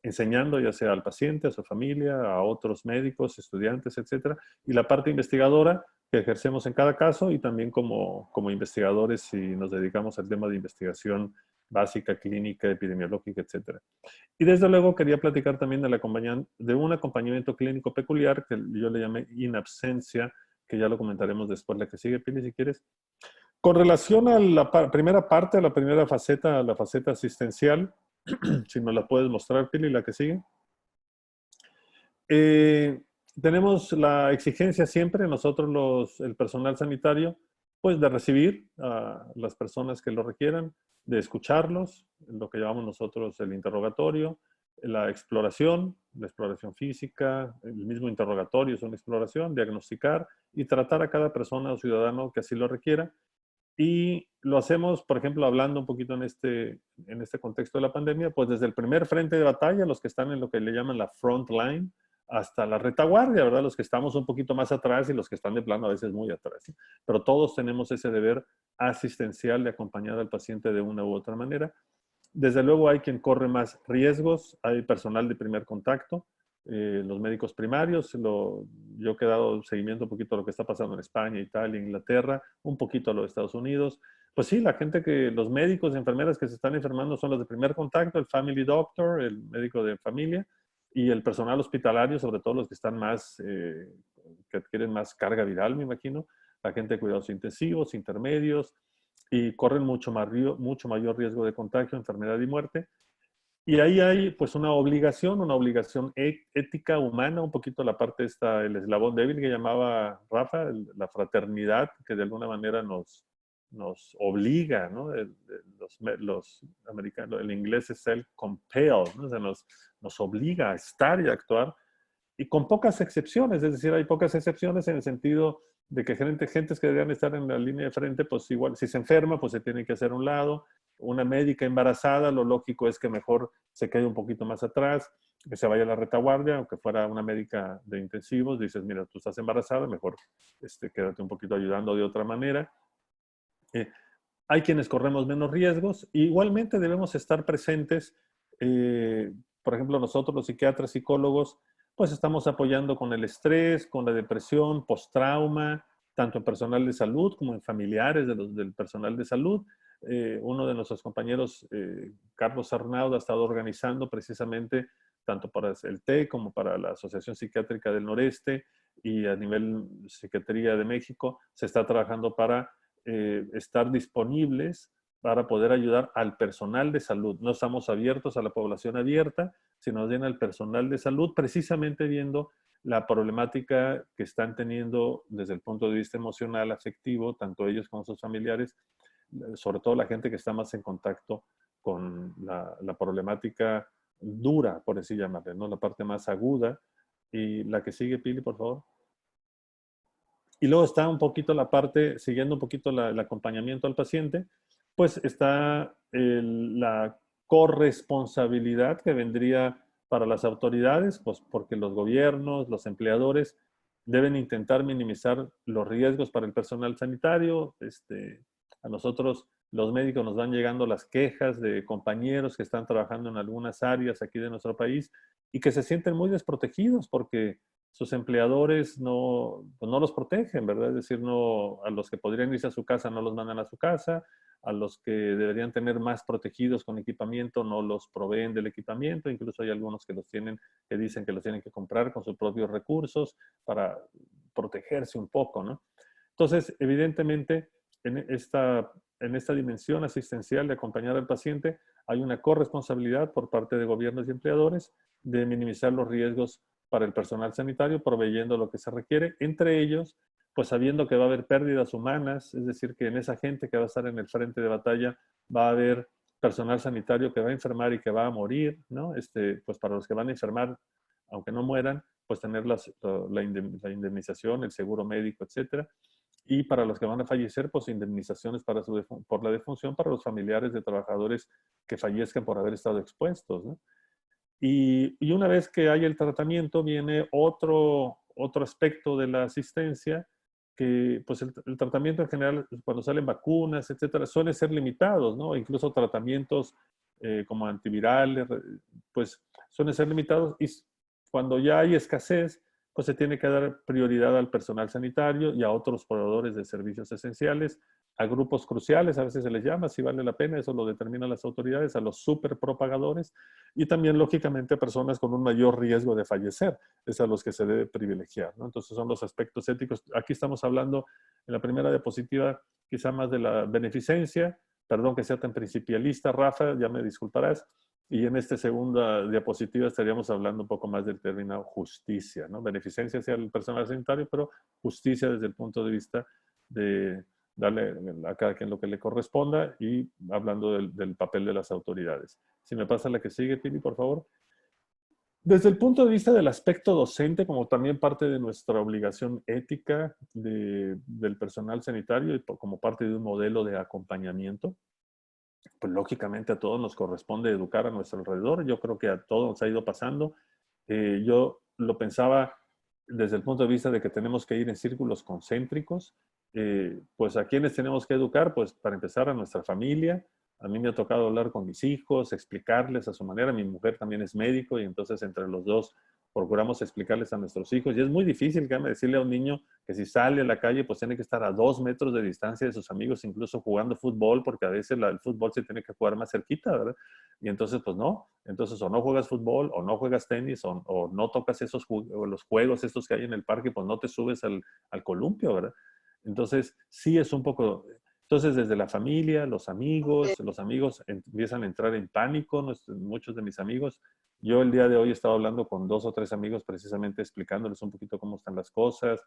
enseñando ya sea al paciente, a su familia, a otros médicos, estudiantes, etcétera. Y la parte investigadora que ejercemos en cada caso y también como investigadores si nos dedicamos al tema de investigación básica, clínica, epidemiológica, etcétera. Y desde luego quería platicar también de un acompañamiento clínico peculiar que yo le llamé in absentia, que ya lo comentaremos después, la que sigue, Pili, si quieres. Con relación a la primera parte, a la primera faceta, a la faceta asistencial, si nos la puedes mostrar, Pili, la que sigue. Tenemos la exigencia siempre, nosotros el personal sanitario, pues de recibir a las personas que lo requieran, de escucharlos, lo que llamamos nosotros el interrogatorio, la exploración física, el mismo interrogatorio es una exploración, diagnosticar y tratar a cada persona o ciudadano que así lo requiera. Y lo hacemos, por ejemplo, hablando un poquito en este contexto de la pandemia, pues desde el primer frente de batalla, los que están en lo que le llaman la front line, hasta la retaguardia, ¿verdad? Los que estamos un poquito más atrás y los que están de plano a veces muy atrás, ¿sí? Pero todos tenemos ese deber asistencial de acompañar al paciente de una u otra manera. Desde luego hay quien corre más riesgos, hay personal de primer contacto, los médicos primarios, yo he dado seguimiento un poquito a lo que está pasando en España, Italia, Inglaterra, un poquito a los Estados Unidos. Pues sí, los médicos y enfermeras que se están enfermando son los de primer contacto, el family doctor, el médico de familia, y el personal hospitalario, sobre todo los que están que adquieren más carga viral, me imagino, la gente de cuidados intensivos, intermedios, y corren mucho mayor riesgo de contagio, enfermedad y muerte. Y ahí hay pues una obligación ética, humana, un poquito la parte el eslabón débil que llamaba Rafa, la fraternidad, que de alguna manera nos obliga, ¿no? Los americanos, el inglés es self-compelled, ¿no? O sea, nos obliga a estar y a actuar, y con pocas excepciones, es decir, hay pocas excepciones en el sentido de que gentes que deberían estar en la línea de frente, pues igual, si se enferma, pues se tiene que hacer a un lado. Una médica embarazada, lo lógico es que mejor se quede un poquito más atrás, que se vaya a la retaguardia, aunque fuera una médica de intensivos, dices, mira, tú estás embarazada, mejor quédate un poquito ayudando de otra manera. Hay quienes corremos menos riesgos. Igualmente debemos estar presentes. Por ejemplo, nosotros los psiquiatras, psicólogos, pues estamos apoyando con el estrés, con la depresión, postrauma, tanto en personal de salud como en familiares del personal de salud. Uno de nuestros compañeros, Carlos Arnaud, ha estado organizando precisamente, tanto para el TEC como para la Asociación Psiquiátrica del Noreste, y a nivel Secretaría de México se está trabajando para estar disponibles para poder ayudar al personal de salud. No estamos abiertos a la población abierta, sino bien al personal de salud, precisamente viendo la problemática que están teniendo desde el punto de vista emocional, afectivo, tanto ellos como sus familiares, sobre todo la gente que está más en contacto con la problemática dura, por así llamarle, ¿no? La parte más aguda. Y la que sigue, Pili, por favor. Y luego está un poquito la parte, siguiendo un poquito el acompañamiento al paciente, pues está la corresponsabilidad que vendría para las autoridades, pues porque los gobiernos, los empleadores deben intentar minimizar los riesgos para el personal sanitario. A nosotros, los médicos, nos van llegando las quejas de compañeros que están trabajando en algunas áreas aquí de nuestro país y que se sienten muy desprotegidos porque sus empleadores pues no los protegen, ¿verdad? Es decir, no, a los que podrían irse a su casa no los mandan a su casa, a los que deberían tener más protegidos con equipamiento no los proveen del equipamiento, incluso hay algunos que que dicen que los tienen que comprar con sus propios recursos para protegerse un poco, ¿no? Entonces, evidentemente, en esta dimensión asistencial de acompañar al paciente, hay una corresponsabilidad por parte de gobiernos y empleadores de minimizar los riesgos para el personal sanitario, proveyendo lo que se requiere, entre ellos, pues sabiendo que va a haber pérdidas humanas, es decir, que en esa gente que va a estar en el frente de batalla va a haber personal sanitario que va a enfermar y que va a morir, ¿no? Pues para los que van a enfermar, aunque no mueran, pues tener la indemnización, el seguro médico, etcétera. Y para los que van a fallecer, pues indemnizaciones por la defunción para los familiares de trabajadores que fallezcan por haber estado expuestos, ¿no? Y una vez que hay el tratamiento, viene otro aspecto de la asistencia, que pues el tratamiento en general, cuando salen vacunas, etcétera, suelen ser limitados, ¿no? Incluso tratamientos como antivirales, pues suelen ser limitados y cuando ya hay escasez, pues se tiene que dar prioridad al personal sanitario y a otros proveedores de servicios esenciales, a grupos cruciales, a veces se les llama, si vale la pena, eso lo determinan las autoridades, a los superpropagadores y también, lógicamente, a personas con un mayor riesgo de fallecer, es a los que se debe privilegiar, ¿no? Entonces son los aspectos éticos. Aquí estamos hablando, en la primera diapositiva, quizá más de la beneficencia, perdón que sea tan principialista, Rafa, ya me disculparás, y en esta segunda diapositiva estaríamos hablando un poco más del término justicia, ¿no? Beneficencia hacia el personal sanitario, pero justicia desde el punto de vista de darle a cada quien lo que le corresponda y hablando del papel de las autoridades. Si me pasa la que sigue, Pili, por favor. Desde el punto de vista del aspecto docente, como también parte de nuestra obligación ética del personal sanitario y como parte de un modelo de acompañamiento, pues lógicamente a todos nos corresponde educar a nuestro alrededor. Yo creo que a todos nos ha ido pasando. Yo lo pensaba desde el punto de vista de que tenemos que ir en círculos concéntricos. Pues a quienes tenemos que educar, pues para empezar a nuestra familia. A mí me ha tocado hablar con mis hijos, explicarles a su manera. Mi mujer también es médico y entonces entre los dos procuramos explicarles a nuestros hijos. Y es muy difícil, déjame decirle a un niño que si sale a la calle, pues tiene que estar a 2 metros de distancia de sus amigos, incluso jugando fútbol, porque a veces el fútbol se tiene que jugar más cerquita, ¿verdad? Y entonces, pues no. Entonces, o no juegas fútbol, o no juegas tenis, o no tocas los juegos estos que hay en el parque, pues no te subes al columpio, ¿verdad? Entonces, sí es un poco... Entonces, desde la familia, los amigos empiezan a entrar en pánico, muchos de mis amigos. Yo el día de hoy he estado hablando con 2 o 3 amigos precisamente explicándoles un poquito cómo están las cosas.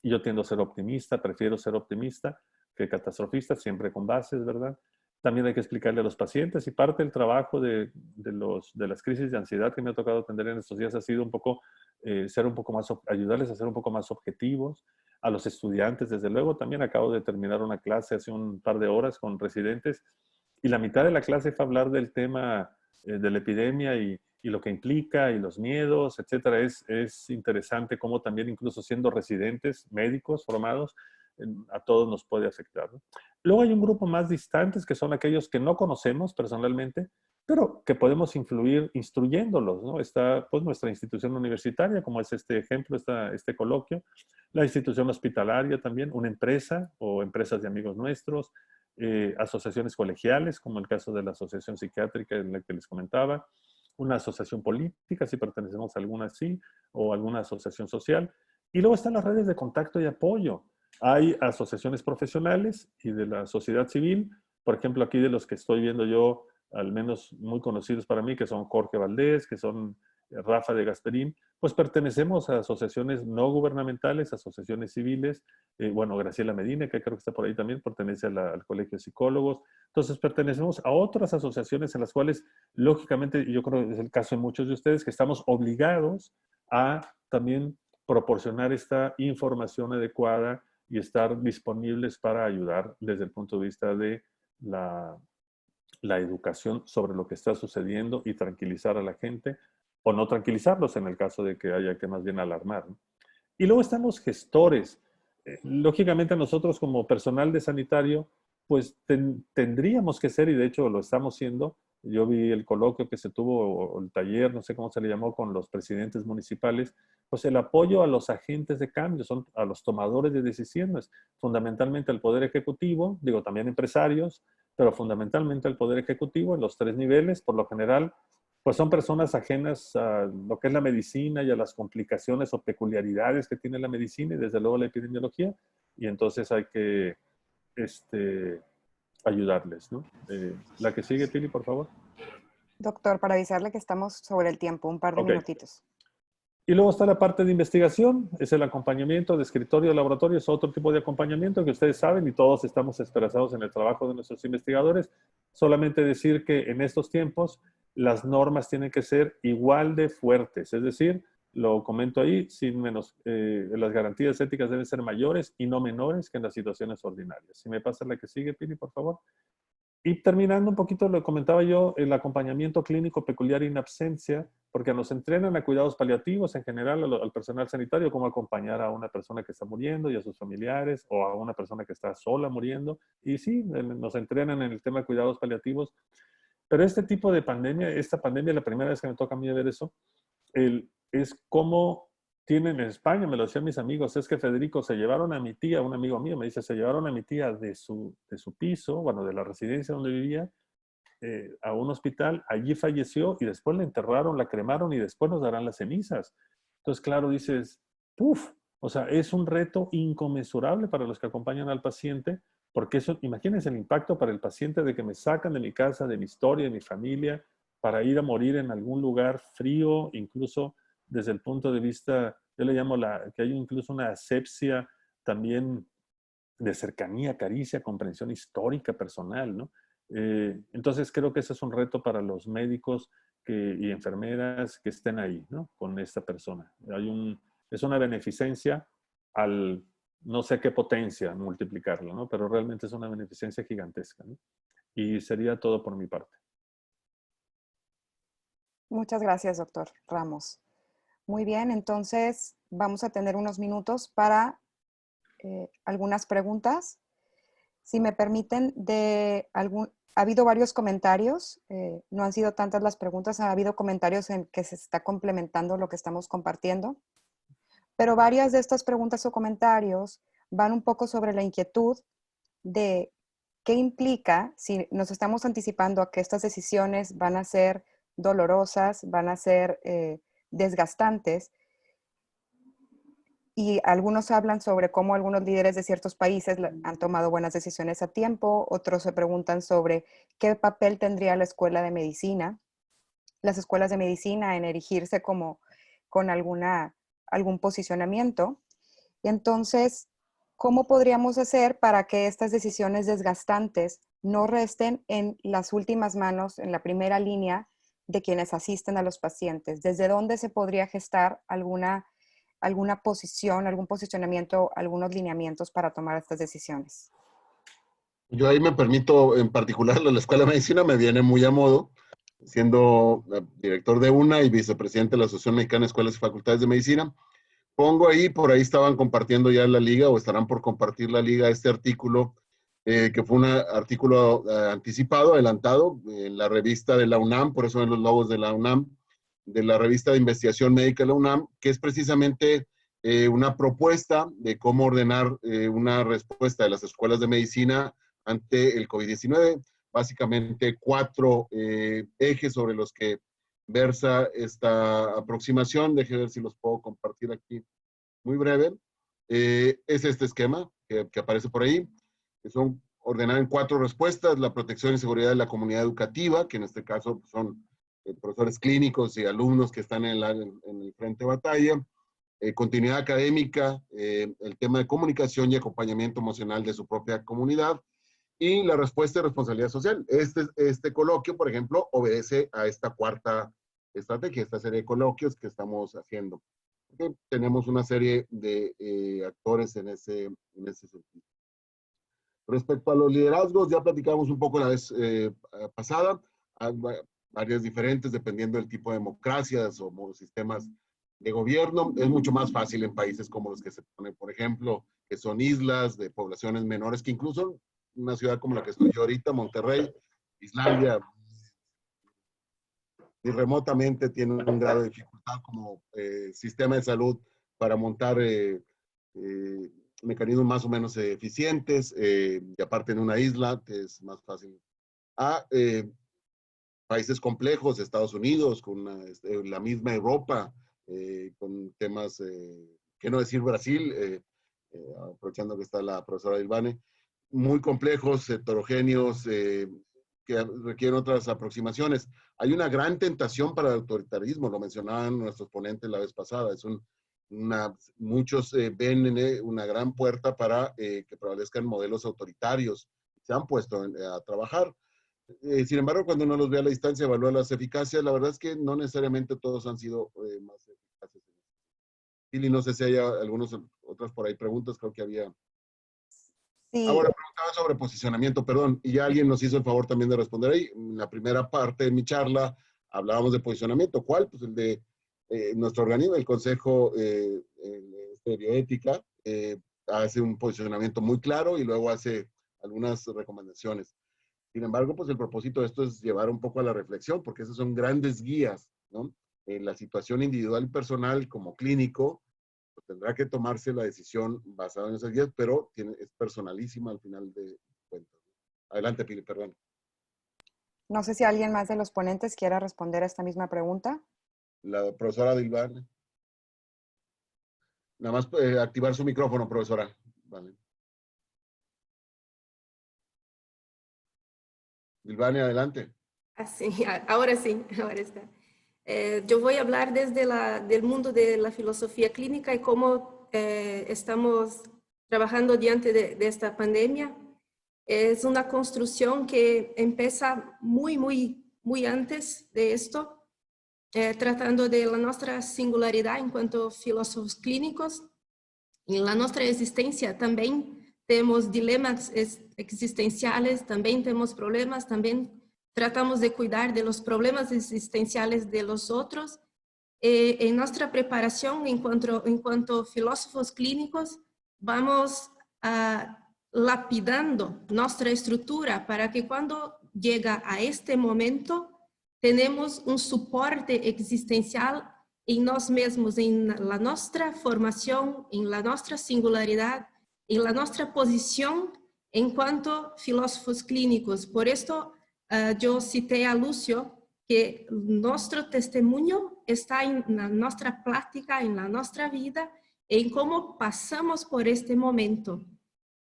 Y yo tiendo a ser optimista, prefiero ser optimista que catastrofista, siempre con bases, ¿verdad? También hay que explicarle a los pacientes y parte del trabajo de las crisis de ansiedad que me ha tocado atender en estos días ha sido un poco ayudarles a ser un poco más objetivos. A los estudiantes, desde luego, también acabo de terminar una clase hace un par de horas con residentes y la mitad de la clase fue hablar del tema de la epidemia y lo que implica y los miedos, etcétera. Es interesante cómo también incluso siendo residentes, médicos formados, a todos nos puede afectar, ¿no? Luego hay un grupo más distantes que son aquellos que no conocemos personalmente, pero que podemos influir instruyéndolos, ¿no? Está pues nuestra institución universitaria, como es este ejemplo, este coloquio, la institución hospitalaria también, una empresa o empresas de amigos nuestros, asociaciones colegiales, como el caso de la asociación psiquiátrica en la que les comentaba, una asociación política, si pertenecemos a alguna así, o alguna asociación social, Y luego están las redes de contacto y apoyo. Hay asociaciones profesionales y de la sociedad civil, por ejemplo, aquí de los que estoy viendo yo, al menos muy conocidos para mí, que son Jorge Valdés, que son Rafa de Gasperín, pues pertenecemos a asociaciones no gubernamentales, asociaciones civiles. Bueno, Graciela Medina, que creo que está por ahí también, pertenece al Colegio de Psicólogos. Entonces, pertenecemos a otras asociaciones en las cuales, lógicamente, yo creo que es el caso de muchos de ustedes, que estamos obligados a también proporcionar esta información adecuada y estar disponibles para ayudar desde el punto de vista de la educación sobre lo que está sucediendo y tranquilizar a la gente o no tranquilizarlos en el caso de que haya que más bien alarmar, ¿no? Y luego están los gestores. Lógicamente nosotros como personal de sanitario, pues tendríamos que ser, y de hecho lo estamos siendo. Yo vi el coloquio que se tuvo, o el taller, no sé cómo se le llamó, con los presidentes municipales, pues el apoyo a los agentes de cambio, son a los tomadores de decisiones, fundamentalmente al Poder Ejecutivo, digo también empresarios, pero fundamentalmente al Poder Ejecutivo en los 3 niveles, por lo general, pues son personas ajenas a lo que es la medicina y a las complicaciones o peculiaridades que tiene la medicina y desde luego la epidemiología, y entonces hay que ayudarles, ¿no? La que sigue, Pili, por favor. Doctor, para avisarle que estamos sobre el tiempo, un par de Ok. minutitos. Y luego está la parte de investigación, es el acompañamiento de escritorio, laboratorio, es otro tipo de acompañamiento que ustedes saben y todos estamos esperanzados en el trabajo de nuestros investigadores. Solamente decir que en estos tiempos las normas tienen que ser igual de fuertes, es decir, lo comento ahí, sin menos, las garantías éticas deben ser mayores y no menores que en las situaciones ordinarias. Si me pasa la que sigue, Pili, por favor. Y terminando un poquito, lo comentaba yo, el acompañamiento clínico peculiar in absentia, porque nos entrenan a cuidados paliativos en general al personal sanitario, cómo acompañar a una persona que está muriendo y a sus familiares, o a una persona que está sola muriendo. Y sí, nos entrenan en el tema de cuidados paliativos. Pero este tipo de pandemia, esta pandemia, la primera vez que me toca a mí ver eso, es como tienen en España, me lo decían mis amigos, es que Federico, se llevaron a mi tía, un amigo mío me dice, se llevaron a mi tía de su piso, bueno, de la residencia donde vivía, a un hospital, allí falleció y después la enterraron, la cremaron y después nos darán las cenizas. Entonces, claro, dices, ¡puf! O sea, es un reto inconmensurable para los que acompañan al paciente, porque eso, imagínense el impacto para el paciente de que me sacan de mi casa, de mi historia, de mi familia, para ir a morir en algún lugar frío, incluso desde el punto de vista, yo le llamo que hay incluso una asepsia también de cercanía, caricia, comprensión histórica, personal, ¿no? Entonces creo que ese es un reto para los médicos y enfermeras que estén ahí, ¿no? Con esta persona. Es una beneficencia al no sé qué potencia multiplicarlo, ¿no? Pero realmente es una beneficencia gigantesca, ¿no? Y sería todo por mi parte. Muchas gracias, doctor Ramos. Muy bien, entonces vamos a tener unos minutos para algunas preguntas. Si me permiten, ha habido varios comentarios, no han sido tantas las preguntas, ha habido comentarios en que se está complementando lo que estamos compartiendo, pero varias de estas preguntas o comentarios van un poco sobre la inquietud de qué implica, si nos estamos anticipando a que estas decisiones van a ser dolorosas, van a ser desgastantes, y algunos hablan sobre cómo algunos líderes de ciertos países han tomado buenas decisiones a tiempo, otros se preguntan sobre qué papel tendría la escuela de medicina, las escuelas de medicina en erigirse como con algún posicionamiento. Y entonces, ¿cómo podríamos hacer para que estas decisiones desgastantes no resten en las últimas manos, en la primera línea de quienes asisten a los pacientes? ¿Desde dónde se podría gestar alguna posición, algún posicionamiento, algunos lineamientos para tomar estas decisiones? Yo ahí me permito, en particular, la Escuela de Medicina me viene muy a modo, siendo director de una y vicepresidente de la Asociación Mexicana de Escuelas y Facultades de Medicina. Pongo ahí, por ahí estaban compartiendo ya la liga o estarán por compartir la liga este artículo, que fue un artículo anticipado, adelantado, en la revista de la UNAM, por eso en los logos de la UNAM, de la revista de investigación médica de la UNAM, que es precisamente una propuesta de cómo ordenar una respuesta de las escuelas de medicina ante el COVID-19. Básicamente 4 ejes sobre los que versa esta aproximación. Deje ver si los puedo compartir aquí muy breve. Es este esquema que aparece por ahí, que son ordenadas en 4 respuestas: la protección y seguridad de la comunidad educativa, que en este caso son profesores clínicos y alumnos que están en el frente de batalla; continuidad académica, el tema de comunicación y acompañamiento emocional de su propia comunidad; y la respuesta de responsabilidad social. Este coloquio, por ejemplo, obedece a esta 4ª estrategia, esta serie de coloquios que estamos haciendo. Tenemos una serie de actores en ese sentido. Respecto a los liderazgos, ya platicamos un poco la vez pasada. Hay varias diferentes dependiendo del tipo de democracias o sistemas de gobierno. Es mucho más fácil en países como los que se ponen, por ejemplo, que son islas de poblaciones menores, que incluso una ciudad como la que estoy yo ahorita, Monterrey, Islandia, y remotamente tiene un grado de dificultad como sistema de salud para montar mecanismos más o menos eficientes, y aparte en una isla es más fácil. A países complejos, Estados Unidos, con la misma Europa, con temas, qué no decir Brasil, aprovechando que está la profesora Dilbane, muy complejos, heterogéneos, que requieren otras aproximaciones. Hay una gran tentación para el autoritarismo, lo mencionaban nuestros ponentes la vez pasada. Muchos ven una gran puerta para que prevalezcan modelos autoritarios. Se han puesto a trabajar. Sin embargo, cuando uno los ve a la distancia, evalúa las eficacias, la verdad es que no necesariamente todos han sido más eficaces. Y no sé si hay algunas otras por ahí preguntas, creo que había. Sí, Ahora preguntaba sobre posicionamiento, perdón, y ya alguien nos hizo el favor también de responder ahí. En la primera parte de mi charla hablábamos de posicionamiento. ¿Cuál? Pues el de nuestro organismo, el Consejo de Bioética, hace un posicionamiento muy claro y luego hace algunas recomendaciones. Sin embargo, pues el propósito de esto es llevar un poco a la reflexión, porque esas son grandes guías, ¿no? En la situación individual y personal como clínico, pues tendrá que tomarse la decisión basada en esas guías, pero es personalísima al final de cuentas. Adelante, Pili, perdón. no sé si alguien más de los ponentes quiera responder a esta misma pregunta. La profesora Dilbane. Nada más activar su micrófono, profesora. Vale. Dilbane, adelante. Así, ahora sí, ahora está. Yo voy a hablar desde del mundo de la filosofía clínica y cómo estamos trabajando diante de esta pandemia. Es una construcción que empieza muy antes de esto, tratando de la nuestra singularidad en cuanto filósofos clínicos. En la nuestra existencia también tenemos dilemas existenciales, también tenemos problemas, también tratamos de cuidar de los problemas existenciales de los otros. En nuestra preparación en cuanto filósofos clínicos, vamos lapidando nuestra estructura para que cuando llega a este momento, tenemos un soporte existencial en nosotros mismos, en la nuestra formación, en la nuestra singularidad, en la nuestra posición en cuanto filósofos clínicos. Por esto, yo cité a Lucio, que nuestro testimonio está en nuestra práctica, en la nuestra vida, en cómo pasamos por este momento.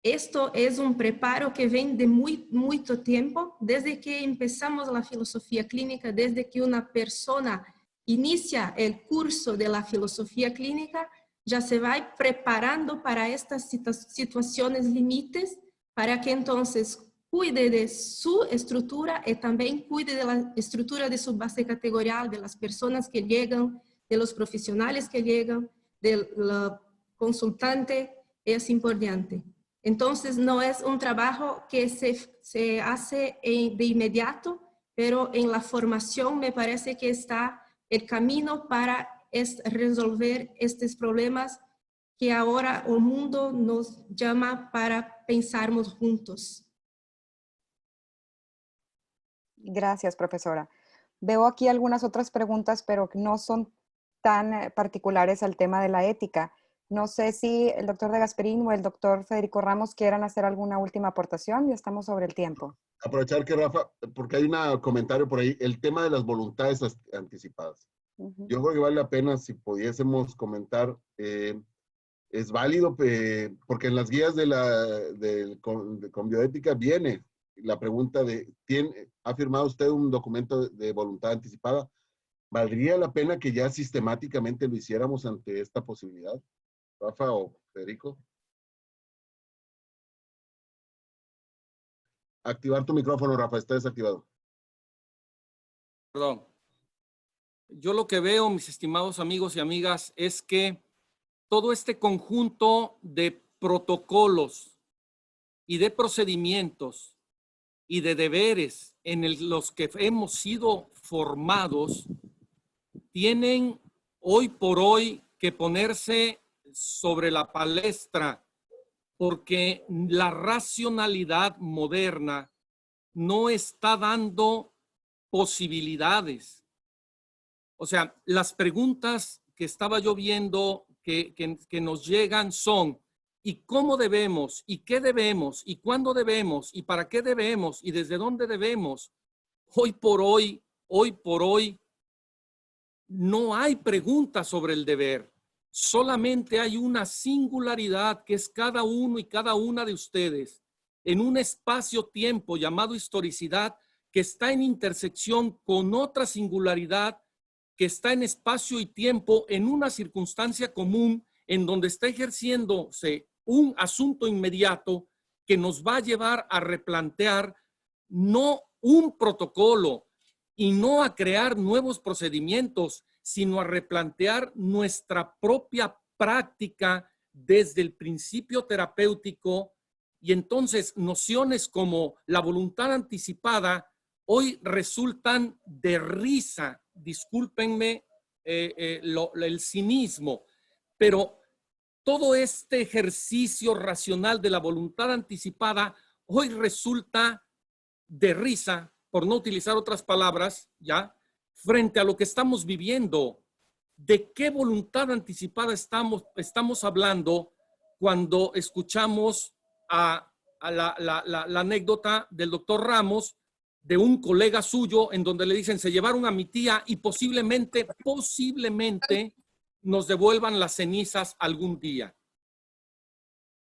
Esto es un preparo que viene de mucho tiempo, desde que empezamos la filosofía clínica, desde que una persona inicia el curso de la filosofía clínica, ya se va preparando para estas situaciones límites, para que entonces cuide de su estructura y también cuide de la estructura de su base categorial, de las personas que llegan, de los profesionales que llegan, del consultante, es importante. Entonces, no es un trabajo que se hace de inmediato, pero en la formación me parece que está el camino para resolver estos problemas que ahora el mundo nos llama para pensarmos juntos. Gracias, profesora. Veo aquí algunas otras preguntas, pero que no son tan particulares al tema de la ética. No sé si el doctor de Gasperín o el doctor Federico Ramos quieran hacer alguna última aportación. Ya estamos sobre el tiempo. Aprovechar que Rafa, porque hay un comentario por ahí, el tema de las voluntades anticipadas. Yo creo que vale la pena si pudiésemos comentar es válido porque en las guías con bioética viene la pregunta de, ¿ha firmado usted un documento de voluntad anticipada? ¿Valdría la pena que ya sistemáticamente lo hiciéramos ante esta posibilidad? Rafa o Federico. Activar tu micrófono, Rafa, está desactivado. Perdón. Yo lo que veo, mis estimados amigos y amigas, es que todo este conjunto de protocolos y de procedimientos y de deberes en los que hemos sido formados tienen hoy por hoy que ponerse sobre la palestra, porque la racionalidad moderna no está dando posibilidades. O sea, las preguntas que estaba yo viendo que nos llegan son, ¿y cómo debemos? ¿Y qué debemos? ¿Y cuándo debemos? ¿Y para qué debemos? ¿Y desde dónde debemos? Hoy por hoy, no hay preguntas sobre el deber. Solamente hay una singularidad que es cada uno y cada una de ustedes en un espacio-tiempo llamado historicidad que está en intersección con otra singularidad que está en espacio y tiempo en una circunstancia común en donde está ejerciéndose un asunto inmediato que nos va a llevar a replantear no un protocolo y no a crear nuevos procedimientos, sino a replantear nuestra propia práctica desde el principio terapéutico. Y entonces nociones como la voluntad anticipada hoy resultan de risa, discúlpenme el cinismo, pero todo este ejercicio racional de la voluntad anticipada hoy resulta de risa, por no utilizar otras palabras, ¿ya? Frente a lo que estamos viviendo. ¿De qué voluntad anticipada estamos hablando cuando escuchamos a la anécdota del doctor Ramos, de un colega suyo, en donde le dicen, se llevaron a mi tía y posiblemente nos devuelvan las cenizas algún día?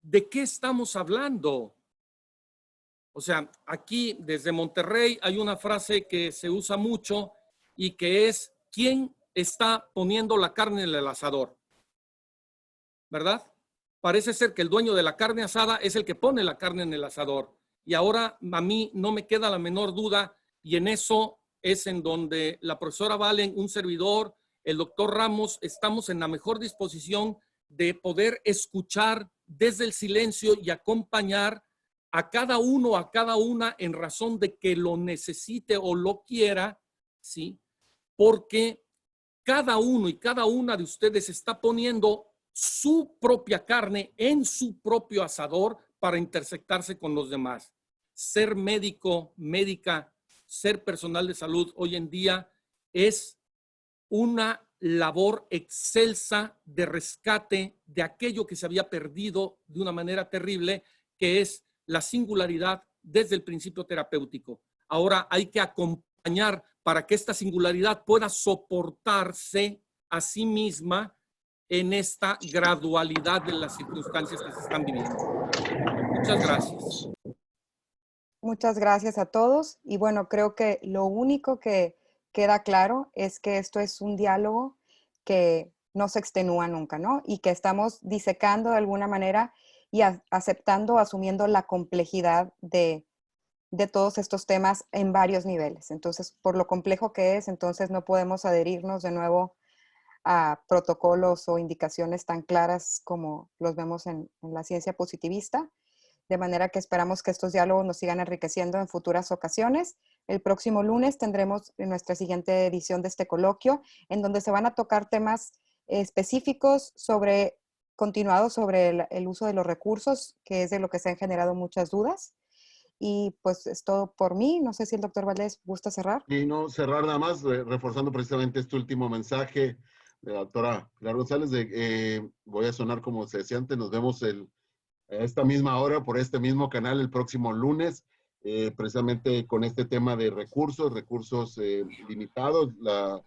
¿De qué estamos hablando? O sea, aquí desde Monterrey hay una frase que se usa mucho y que es, ¿quién está poniendo la carne en el asador? ¿Verdad? Parece ser que el dueño de la carne asada es el que pone la carne en el asador. Y ahora a mí no me queda la menor duda, y en eso es en donde la profesora Valen, un servidor, el doctor Ramos, estamos en la mejor disposición de poder escuchar desde el silencio y acompañar a cada uno, a cada una, en razón de que lo necesite o lo quiera, ¿sí? Porque cada uno y cada una de ustedes está poniendo su propia carne en su propio asador para intersectarse con los demás. Ser médico, médica, ser personal de salud hoy en día es una labor excelsa de rescate de aquello que se había perdido de una manera terrible, que es la singularidad desde el principio terapéutico. Ahora hay que acompañar para que esta singularidad pueda soportarse a sí misma en esta gradualidad de las circunstancias que se están viviendo. Muchas gracias. Muchas gracias a todos. Y bueno, creo que lo único que queda claro es que esto es un diálogo que no se extenúa nunca, ¿no? Y que estamos disecando de alguna manera y aceptando, asumiendo la complejidad de todos estos temas en varios niveles. Entonces, por lo complejo que es, entonces no podemos adherirnos de nuevo a protocolos o indicaciones tan claras como los vemos en la ciencia positivista. De manera que esperamos que estos diálogos nos sigan enriqueciendo en futuras ocasiones. El próximo lunes tendremos nuestra siguiente edición de este coloquio, en donde se van a tocar temas específicos continuados sobre el uso de los recursos, que es de lo que se han generado muchas dudas. Y pues es todo por mí. No sé si el doctor Valdés gusta cerrar. Y no cerrar nada más, reforzando precisamente este último mensaje de la doctora Pilar González, voy a sonar como se decía antes, nos vemos a esta misma hora por este mismo canal el próximo lunes, precisamente con este tema de recursos limitados. La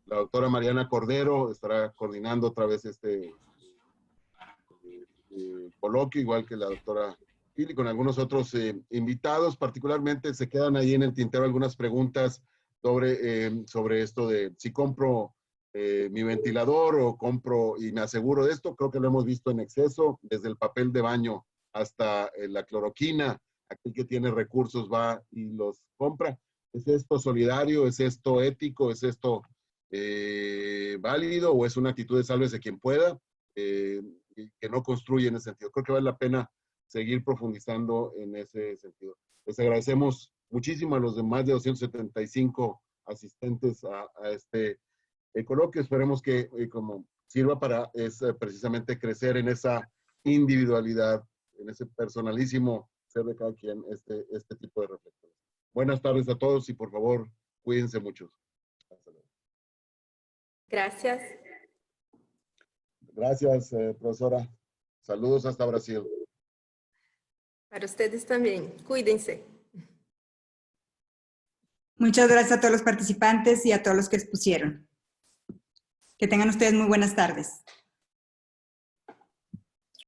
doctora Mariana Cordero estará coordinando otra vez coloquio, igual que la doctora Pili, con algunos otros invitados. Particularmente se quedan ahí en el tintero algunas preguntas sobre esto de si compro mi ventilador o compro y me aseguro de esto. Creo que lo hemos visto en exceso, desde el papel de baño hasta la cloroquina. Aquel que tiene recursos va y los compra. ¿Es esto solidario? ¿Es esto ético? ¿Es esto válido? ¿O es una actitud de sálvese quien pueda? Y que no construye en ese sentido. Creo que vale la pena seguir profundizando en ese sentido. Les agradecemos muchísimo a los demás de 275 asistentes a este coloquio. Esperemos que como sirva para precisamente crecer en esa individualidad, en ese personalísimo ser de cada quien, este tipo de reflexiones. Buenas tardes a todos y por favor, cuídense mucho. Hasta luego. Gracias. Gracias, profesora. Saludos hasta Brasil. Para ustedes también. Cuídense. Muchas gracias a todos los participantes y a todos los que expusieron. Que tengan ustedes muy buenas tardes.